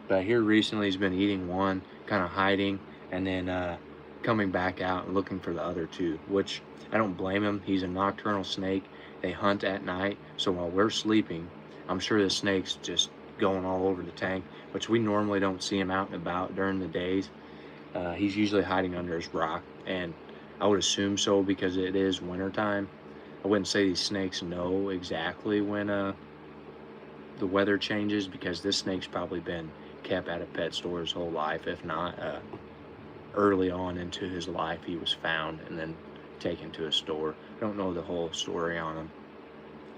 But here recently he's been eating 1, kind of hiding, and then coming back out and looking for the other 2, which I don't blame him. He's a nocturnal snake. They hunt at night, so while we're sleeping, I'm sure the snake's just going all over the tank, which we normally don't see him out and about during the days. He's usually hiding under his rock, and I would assume so because it is winter time. I wouldn't say these snakes know exactly when the weather changes, because this snake's probably been kept at a pet store his whole life. If not, early on into his life, he was found and then taken to a store. I don't know the whole story on him,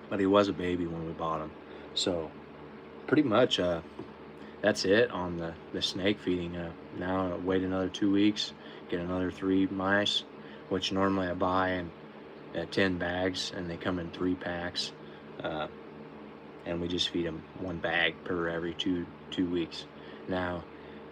but he was a baby when we bought him. So pretty much that's it on the snake feeding. Now I'll wait another 2 weeks, get another 3 mice, which normally I buy in 10 bags, and they come in 3 packs. And we just feed them 1 bag per every two weeks. Now,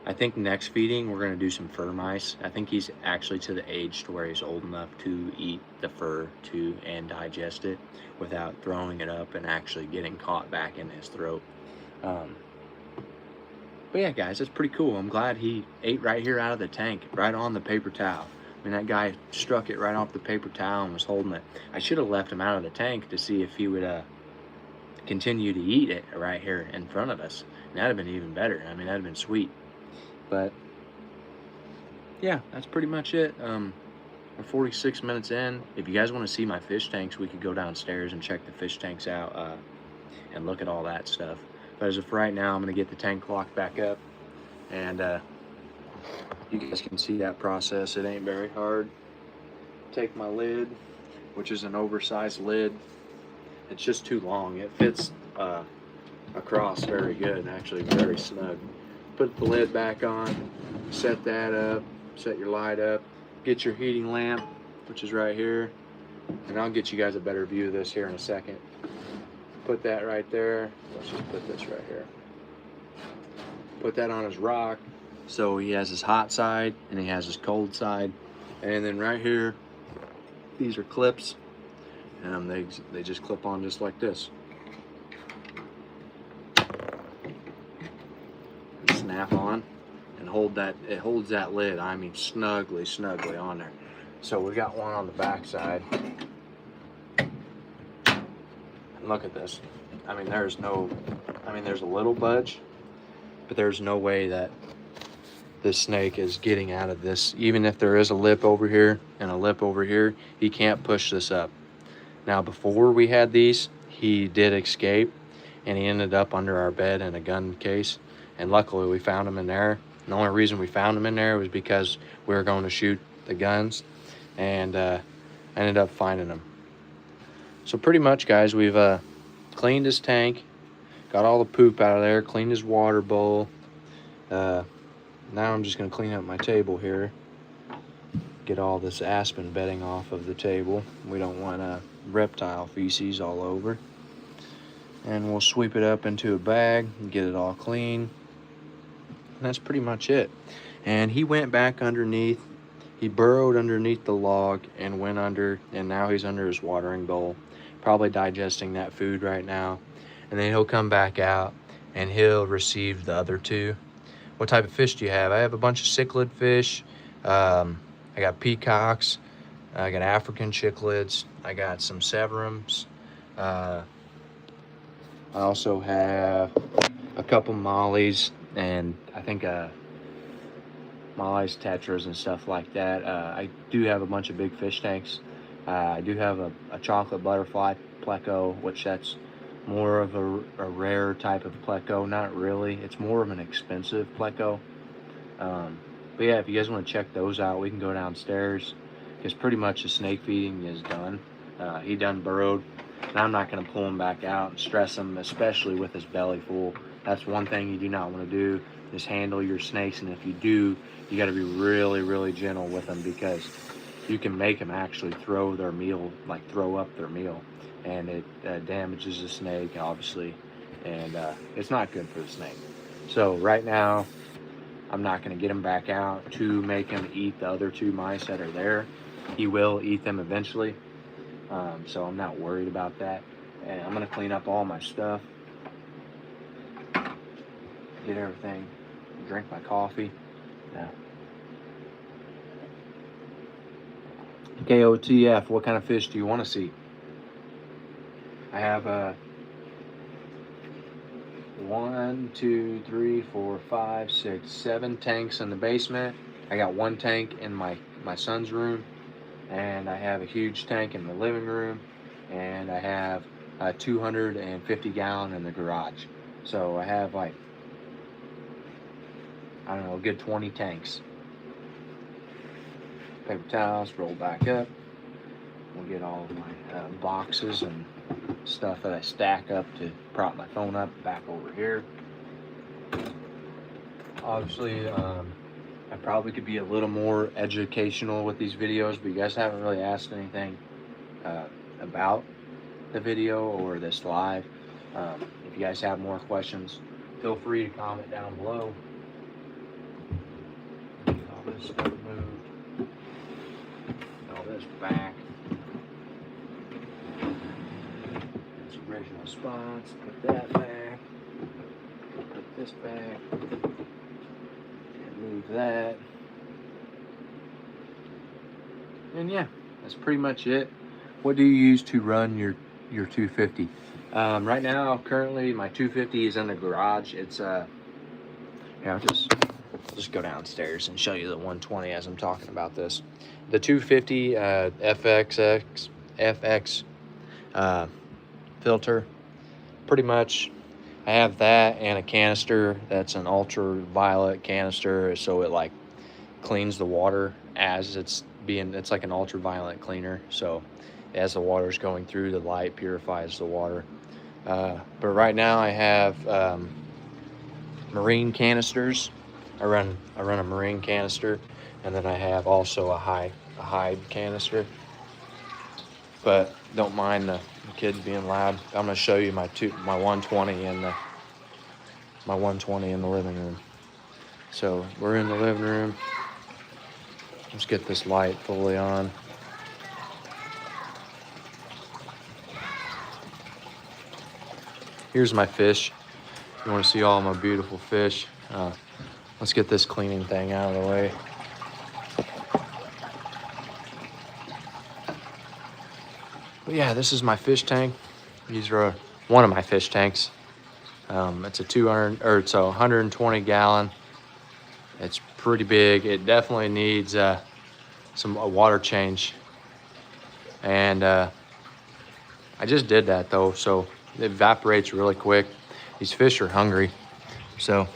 I think next feeding we're gonna do some fur mice. I think he's actually to the age to where he's old enough to eat the fur too and digest it without throwing it up and actually getting caught back in his throat. But yeah, guys, that's pretty cool. I'm glad he ate right here out of the tank, right on the paper towel. I mean, that guy struck it right off the paper towel and was holding it. I should have left him out of the tank to see if he would continue to eat it right here in front of us. And that'd have been even better. I mean, that'd have been sweet. But yeah, that's pretty much it. We're 46 minutes in. If you guys want to see my fish tanks, we could go downstairs and check the fish tanks out and look at all that stuff. But as of right now, I'm going to get the tank locked back up, and you guys can see that process. It ain't very hard. Take my lid, which is an oversized lid. It's just too long. It fits across very good, actually very snug. Put the lid back on, set that up, set your light up, get your heating lamp, which is right here, and I'll get you guys a better view of this here in a second. Put that right there. Let's just put this right here. Put that on his rock, so he has his hot side and he has his cold side. And then right here, these are clips, and they just clip on just like this. And snap on and hold that. It holds that lid, I mean, snugly on there. So we got one on the back side. Look at this. I mean, there's a little budge, but there's no way that this snake is getting out of this. Even if there is a lip over here and a lip over here, he can't push this up. Now, before we had these, he did escape, and he ended up under our bed in a gun case, and luckily we found him in there. And the only reason we found him in there was because we were going to shoot the guns, and ended up finding him. So pretty much, guys, we've cleaned his tank, got all the poop out of there, cleaned his water bowl. Now I'm just going to clean up my table here, get all this aspen bedding off of the table. We don't want reptile feces all over. And we'll sweep it up into a bag and get it all clean. And that's pretty much it. And he went back underneath. He burrowed underneath the log and went under, and now he's under his watering bowl, probably digesting that food right now. And then he'll come back out and he'll receive the other 2. What type of fish do you have? I have a bunch of cichlid fish. I got peacocks. I got African cichlids. I got some severums. I also have a couple mollies, and I think mollies, tetras, and stuff like that. I do have a bunch of big fish tanks. I do have a chocolate butterfly pleco, which that's more of a rare type of pleco. Not really. It's more of an expensive pleco. But yeah, if you guys want to check those out, we can go downstairs, because pretty much the snake feeding is done. He done burrowed, and I'm not going to pull him back out and stress him, especially with his belly full. That's one thing you do not want to do, is handle your snakes. And if you do, you got to be really, really gentle with them, because you can make them actually throw their meal, like throw up their meal, and it damages the snake, obviously, and it's not good for the snake. So right now, I'm not going to get him back out to make him eat the other 2 mice that are there. He will eat them eventually, so I'm not worried about that. And I'm going to clean up all my stuff, get everything, drink my coffee. Now, KOTF, what kind of fish do you want to see? I have 1, 2, 3, 4, 5, 6, 7 tanks in the basement. I got 1 tank in my son's room, and I have a huge tank in the living room, and I have a 250 gallon in the garage. So I have like, I don't know, a good 20 tanks. Paper towels, roll back up. We'll get all of my boxes and stuff that I stack up to prop my phone up back over here. Obviously, I probably could be a little more educational with these videos, but you guys haven't really asked anything about the video or this live. If you guys have more questions, feel free to comment down below. Get all this stuff moved. All this back. Its original spots. Put that back. Put this back. And move that. And yeah, that's pretty much it. What do you use to run your 250? Right now, currently, my 250 is in the garage. It's yeah, I'll just go downstairs and show you the 120 as I'm talking about this. The 250 FX filter, pretty much. I have that and a canister that's an ultraviolet canister, so it like cleans the water as it's like an ultraviolet cleaner. So as the water's going through, the light purifies the water. But right now I have marine canisters. I run a marine canister, and then I have also a hide canister. But don't mind the kids being loud. I'm gonna show you my 120 in the my 120 in the living room. So we're in the living room. Let's get this light fully on. Here's my fish. You want to see all my beautiful fish? Let's get this cleaning thing out of the way. But yeah, this is my fish tank. These are one of my fish tanks. It's a 120 gallon. It's pretty big. It definitely needs a water change. And I just did that though, so it evaporates really quick. These fish are hungry. So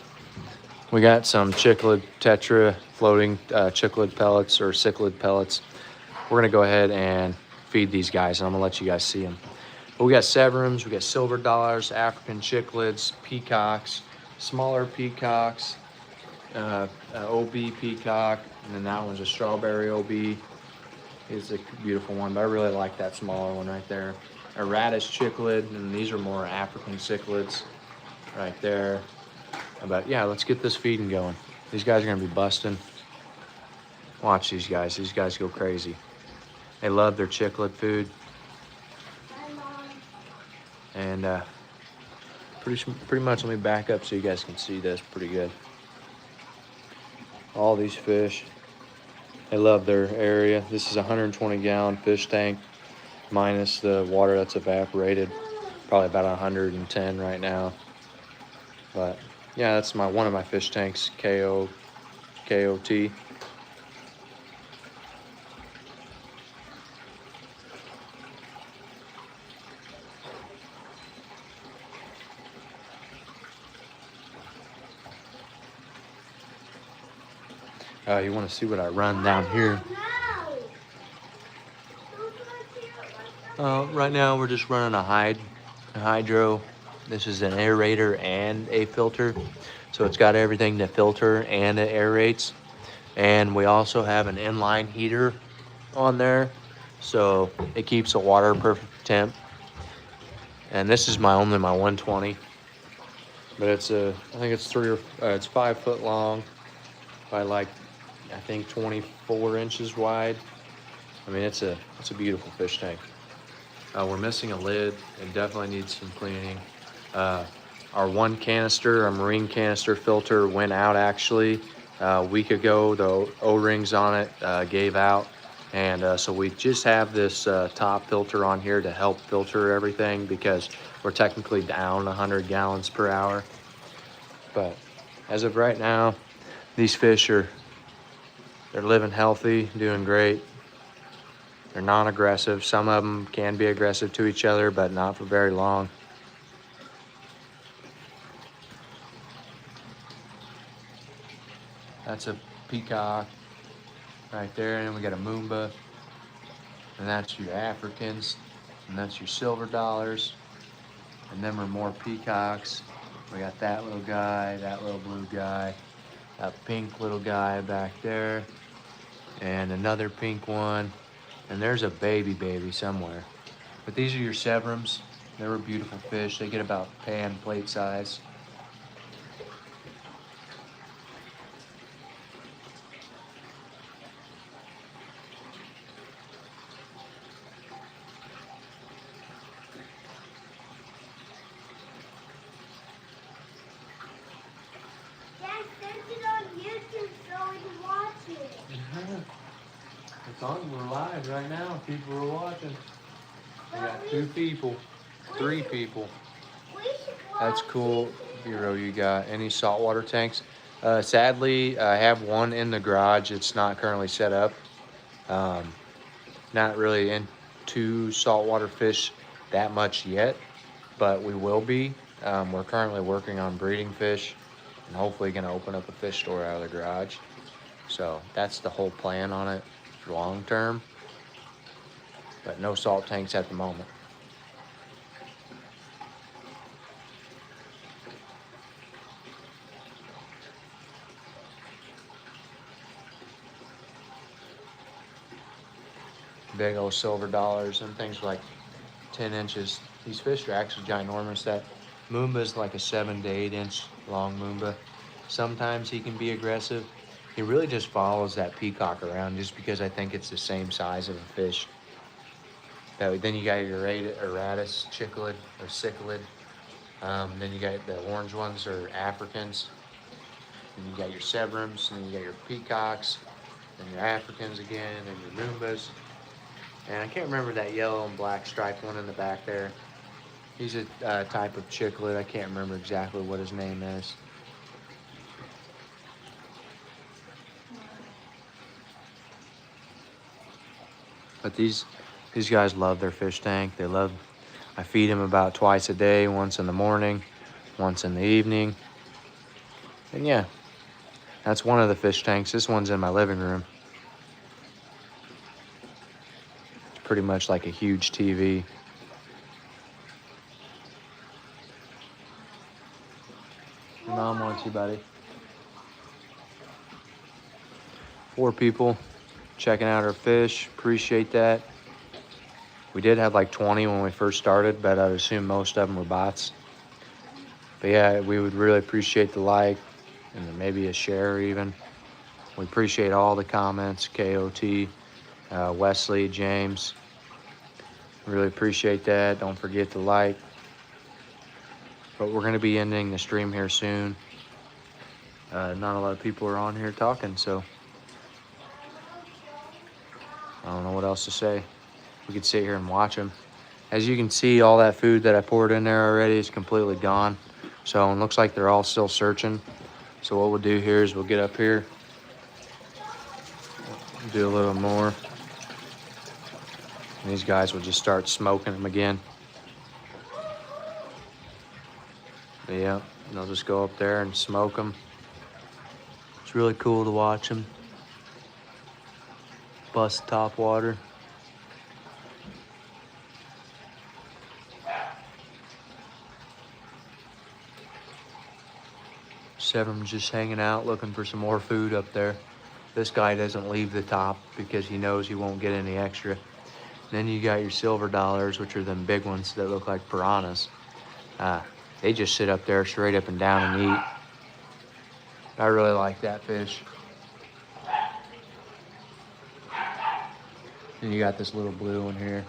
we got some cichlid tetra floating cichlid pellets or cichlid pellets. We're gonna go ahead and feed these guys, and I'm gonna let you guys see them. But we got Severums, we got silver dollars, African cichlids, peacocks, smaller peacocks, OB peacock, and then that one's a strawberry OB. It's a beautiful one, but I really like that smaller one right there. A radish cichlid, and these are more African cichlids right there. But yeah, let's get this feeding going. These guys are gonna be busting. Watch these guys go crazy. They love their cichlid food. And pretty much, let me back up so you guys can see this pretty good. All these fish, they love their area. This is a 120 gallon fish tank, minus the water that's evaporated. Probably about 110 right now. But yeah, that's one of my fish tanks, KOT. You want to see what I run down here? Right now we're just running a hydro. This is an aerator and a filter, so it's got everything to filter and it aerates. And we also have an inline heater on there, so it keeps the water perfect temp. And this is only my 120, but I think it's it's 5 foot long by like, I think 24 inches wide. I mean, it's a beautiful fish tank. We're missing a lid. It definitely needs some cleaning. Our marine canister filter went out actually a week ago. The O-rings on it gave out. And so we just have this top filter on here to help filter everything, because we're technically down 100 gallons per hour. But as of right now, these fish they're living healthy, doing great. They're non-aggressive. Some of them can be aggressive to each other, but not for very long. That's a peacock right there. And then we got a moomba. And that's your Africans. And that's your silver dollars. And then we're more peacocks. We got that little guy, that little blue guy, that pink little guy back there, and another pink one. And there's a baby somewhere. But these are your Severums. They were beautiful fish. They get about pan plate size. Dad sent it on YouTube so we can watch it. It's on. We're live right now. People are watching. We But got 2 people, 3 people. we should watch That's cool. it. Bureau, you got any saltwater tanks? Sadly, I have one in the garage. It's not currently set up. Not really into saltwater fish that much yet, but we will be. We're currently working on breeding fish and hopefully going to open up a fish store out of the garage. So that's the whole plan on it long term, but no salt tanks at the moment. Big old silver dollars and things like 10 inches. These fish are actually ginormous. That moomba is like a 7 to 8 inch long moomba. Sometimes he can be aggressive. He really just follows that peacock around just because I think it's the same size of a fish. Then you got your Aratus, cichlid, or cichlid. Then you got the orange ones are Africans. And you got your Severums, and then you got your peacocks, and your Africans again, and your moombas. And I can't remember that yellow and black striped one in the back there. He's a type of cichlid. I can't remember exactly what his name is. But these guys love their fish tank. I feed them about twice a day, once in the morning, once in the evening. And yeah, that's one of the fish tanks. This one's in my living room. Pretty much like a huge TV. Your mom wants you, buddy. 4 people checking out our fish. Appreciate that. We did have like 20 when we first started, but I'd assume most of them were bots. But yeah, we would really appreciate the like and then maybe a share even. We appreciate all the comments, KOT, Wesley, James. Really appreciate that. Don't forget to like. But we're going to be ending the stream here soon. Not a lot of people are on here talking, so I don't know what else to say. We could sit here and watch them. As you can see, all that food that I poured in there already is completely gone. So it looks like they're all still searching. So what we'll do here is we'll get up here, do a little more. And these guys will just start smoking them again. But yeah, they'll just go up there and smoke them. It's really cool to watch them bust top water. Severum's just hanging out looking for some more food up there. This guy doesn't leave the top because he knows he won't get any extra. Then you got your silver dollars, which are them big ones that look like piranhas. They just sit up there straight up and down and eat. I really like that fish. And you got this little blue one here.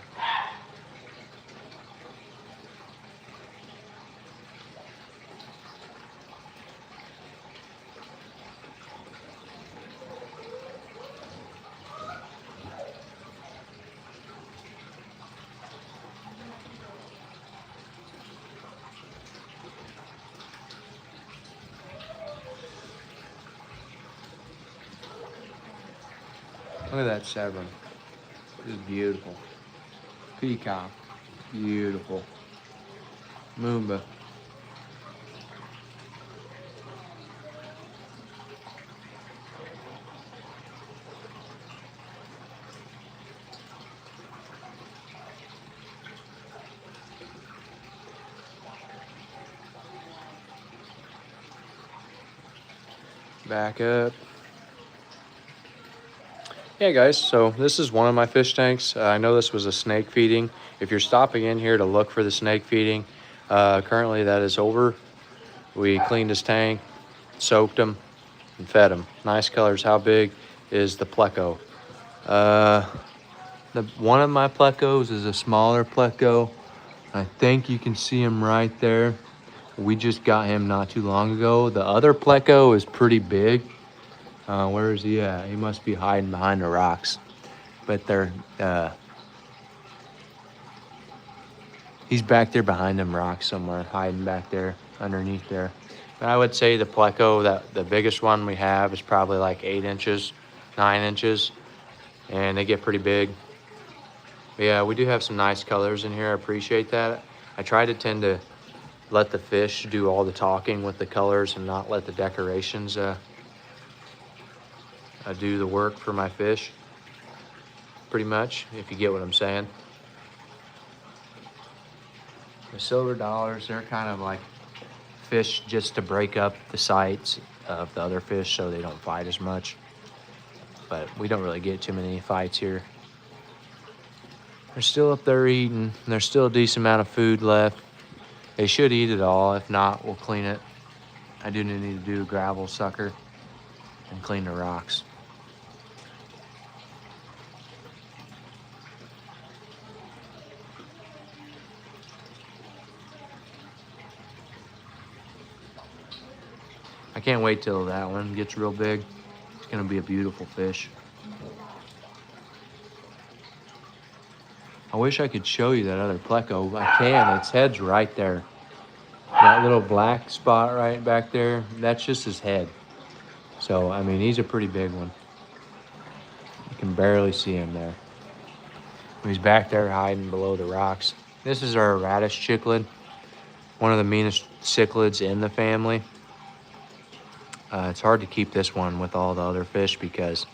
Look at that Severum. This is beautiful. Peacock. Beautiful. Moomba. back up. Yeah, guys, so this is one of my fish tanks. I know this was a snake feeding. If you're stopping in here to look for the snake feeding, currently that is over. We cleaned his tank, soaked him, and fed him. Nice colors. How big is the pleco? One of my plecos is a smaller pleco. I think you can see him right there. We just got him not too long ago. The other pleco is pretty big. Where is he at? He must be hiding behind the rocks. But he's back there behind them rocks somewhere, hiding back there underneath there. But I would say the pleco, that the biggest one we have, is probably like 8 inches, 9 inches, and they get pretty big. But yeah, we do have some nice colors in here. I appreciate that. I try to tend to let the fish do all the talking with the colors and not let the decorations do the work for my fish, pretty much, if you get what I'm saying. The silver dollars, they're kind of like fish just to break up the sights of the other fish so they don't fight as much. But we don't really get too many fights here. They're still up there eating. There's still a decent amount of food left. They should eat it all. If not, we'll clean it. I do need to do a gravel sucker and clean the rocks. I can't wait till that one gets real big. It's gonna be a beautiful fish. I wish I could show you that other pleco. I can, its head's right there. That little black spot right back there, that's just his head. So, I mean, he's a pretty big one. You can barely see him there. He's back there hiding below the rocks. This is our radish cichlid, one of the meanest cichlids in the family. It's hard to keep this one with all the other fish because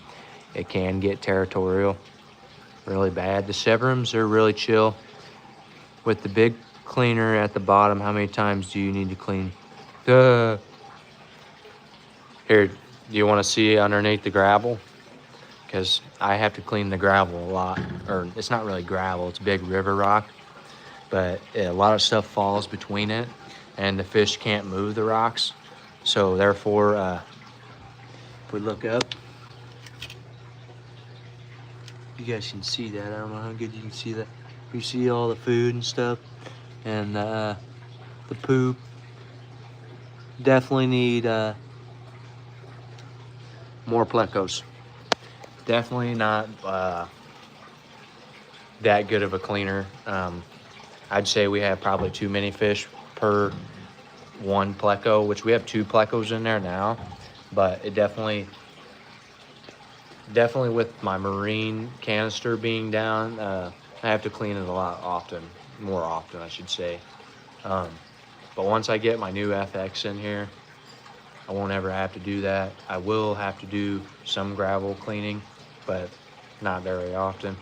it can get territorial really bad. The Severums are really chill. With the big cleaner at the bottom, how many times do you need to clean? Here, do you want to see underneath the gravel? Because I have to clean the gravel a lot. Or it's not really gravel, it's big river rock. But a lot of stuff falls between it and the fish can't move the rocks. So therefore, if we look up, you guys can see that. I don't know how good you can see that. You see all the food and stuff and the poop. Definitely need more plecos. Definitely not that good of a cleaner. I'd say we have probably too many fish per one pleco, which we have 2 plecos in there now, but it definitely with my marine canister being down, I have to clean it a lot more often I should say. But once I get my new FX in here, I won't ever have to do that. I will have to do some gravel cleaning, but not very often.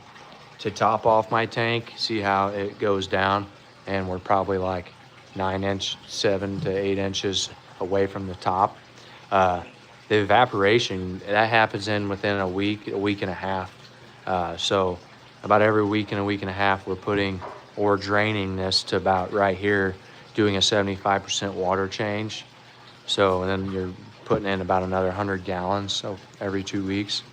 To top off my tank, see how it goes down, and we're probably like 7 to 8 inches away from the top. The evaporation, that happens within a week and a half. So about every week and a half, we're draining this to about right here, doing a 75% water change. So, and then you're putting in about another 100 gallons, so every 2 weeks.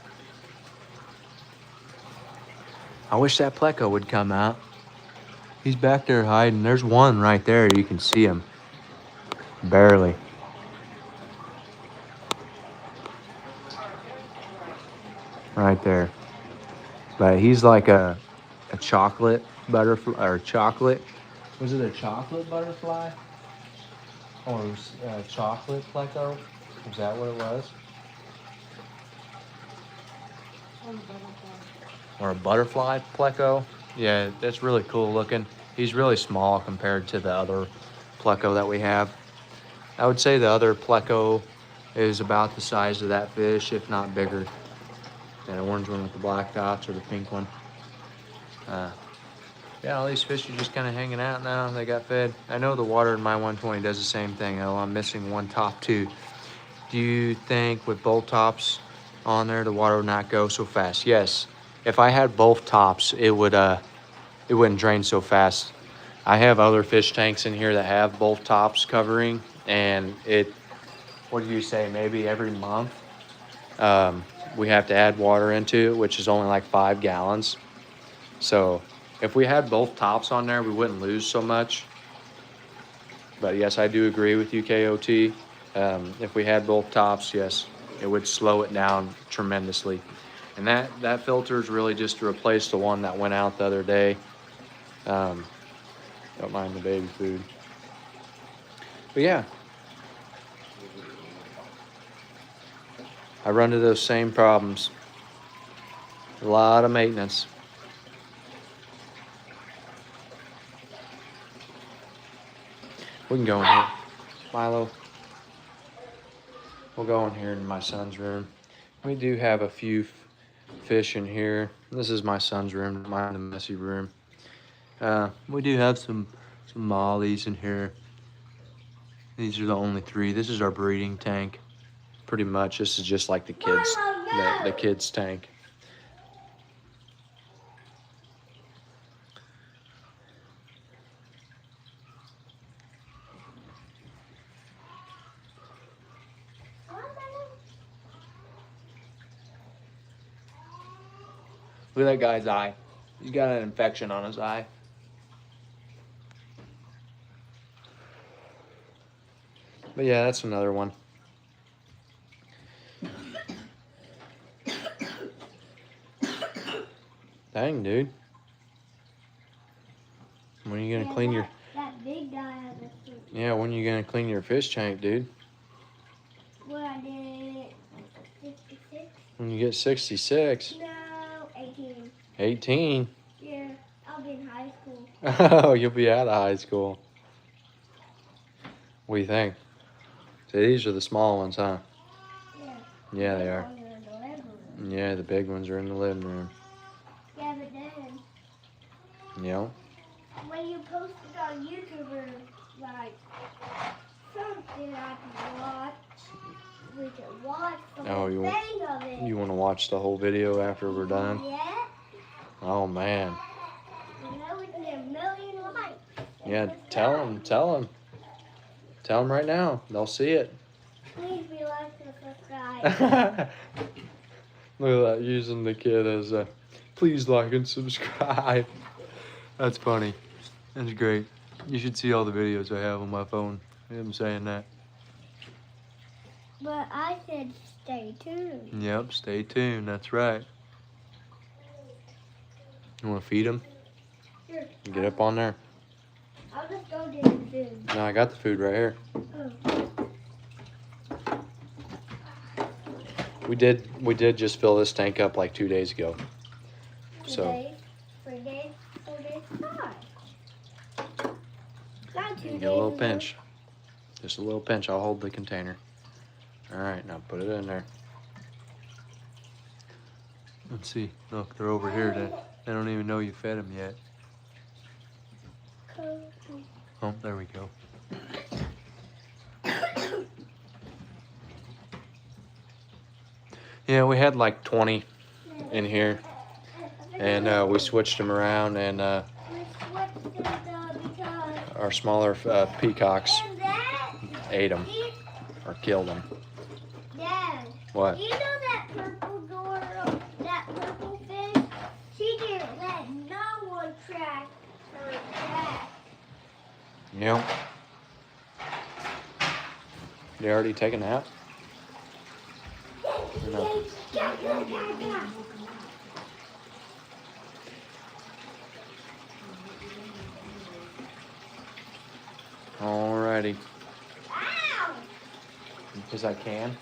I wish that pleco would come out. He's back there hiding. There's one right there. You can see him. Barely. Right there. But he's like a chocolate butterfly, or chocolate. Was it a chocolate butterfly? Or a chocolate pleco? Is that what it was? Or a butterfly pleco? Yeah, that's really cool looking. He's really small compared to the other pleco that we have. I would say the other pleco is about the size of that fish, if not bigger. That orange one with the black dots or the pink one. Yeah, all these fish are just kind of hanging out now. They got fed. I know the water in my 120 does the same thing. Oh, I'm missing one top tooth. Do you think with both tops on there, the water would not go so fast? Yes. If I had both tops, it wouldn't drain so fast. I have other fish tanks in here that have both tops covering, and what do you say, maybe every month, we have to add water into it, which is only like 5 gallons. So if we had both tops on there, we wouldn't lose so much. But yes, I do agree with you, KOT. If we had both tops, yes, it would slow it down tremendously. And that filter is really just to replace the one that went out the other day. Don't mind the baby food. But yeah, I run into those same problems. A lot of maintenance. We can go in here. Milo. We'll go in here in my son's room. We do have a few fish in here. This is my son's room, mine the messy room. We do have some mollies in here. These are the only 3. This is our breeding tank. Pretty much, this is just like the kids tank. Look at that guy's eye. He's got an infection on his eye. But yeah, that's another one. Dang, dude. When are you gonna clean your... That big guy has a food. Yeah, when are you gonna clean your fish tank, dude? When I did 66? When you get 66. No, 18. 18? Yeah, I'll be in high school. Oh, you'll be out of high school. What do you think? See, these are the small ones, huh? Yeah. Yeah, they are. Longer in the living room. Yeah, the big ones are in the living room. Yeah, but then Yep. when you post it on YouTube or like something I can watch, we can watch the Oh, whole you want- thing of it. You want to watch the whole video after we're done? Yeah. Oh, man. You know, we can get a million likes. Yeah, tell them. Tell them right now. They'll see it. Please be like and subscribe. Look at that, using the kid as a, please like and subscribe. That's funny. That's great. You should see all the videos I have on my phone. Him saying that. But I said stay tuned. Yep, stay tuned. That's right. You want to feed him? Sure. Get up on there. I'll just go get the food. No, I got the food right here. Oh. We did just fill this tank up like 2 days ago. So 3 days, 4 days, 5. Not 2 days. get a little ago. pinch. Just a little pinch. I'll hold the container. All right, now put it in there. Let's see. Look, they're over here. They don't even know you fed them yet. Oh, there we go. Yeah, we had like 20 in here, and we switched them around, and We switched it because our smaller peacocks and that, ate them he- or killed them. Dad, What? you know that purple girl, that purple fish? She didn't let no one track her back. Yep. They already taken out? No. Alrighty. Ow! Because I can.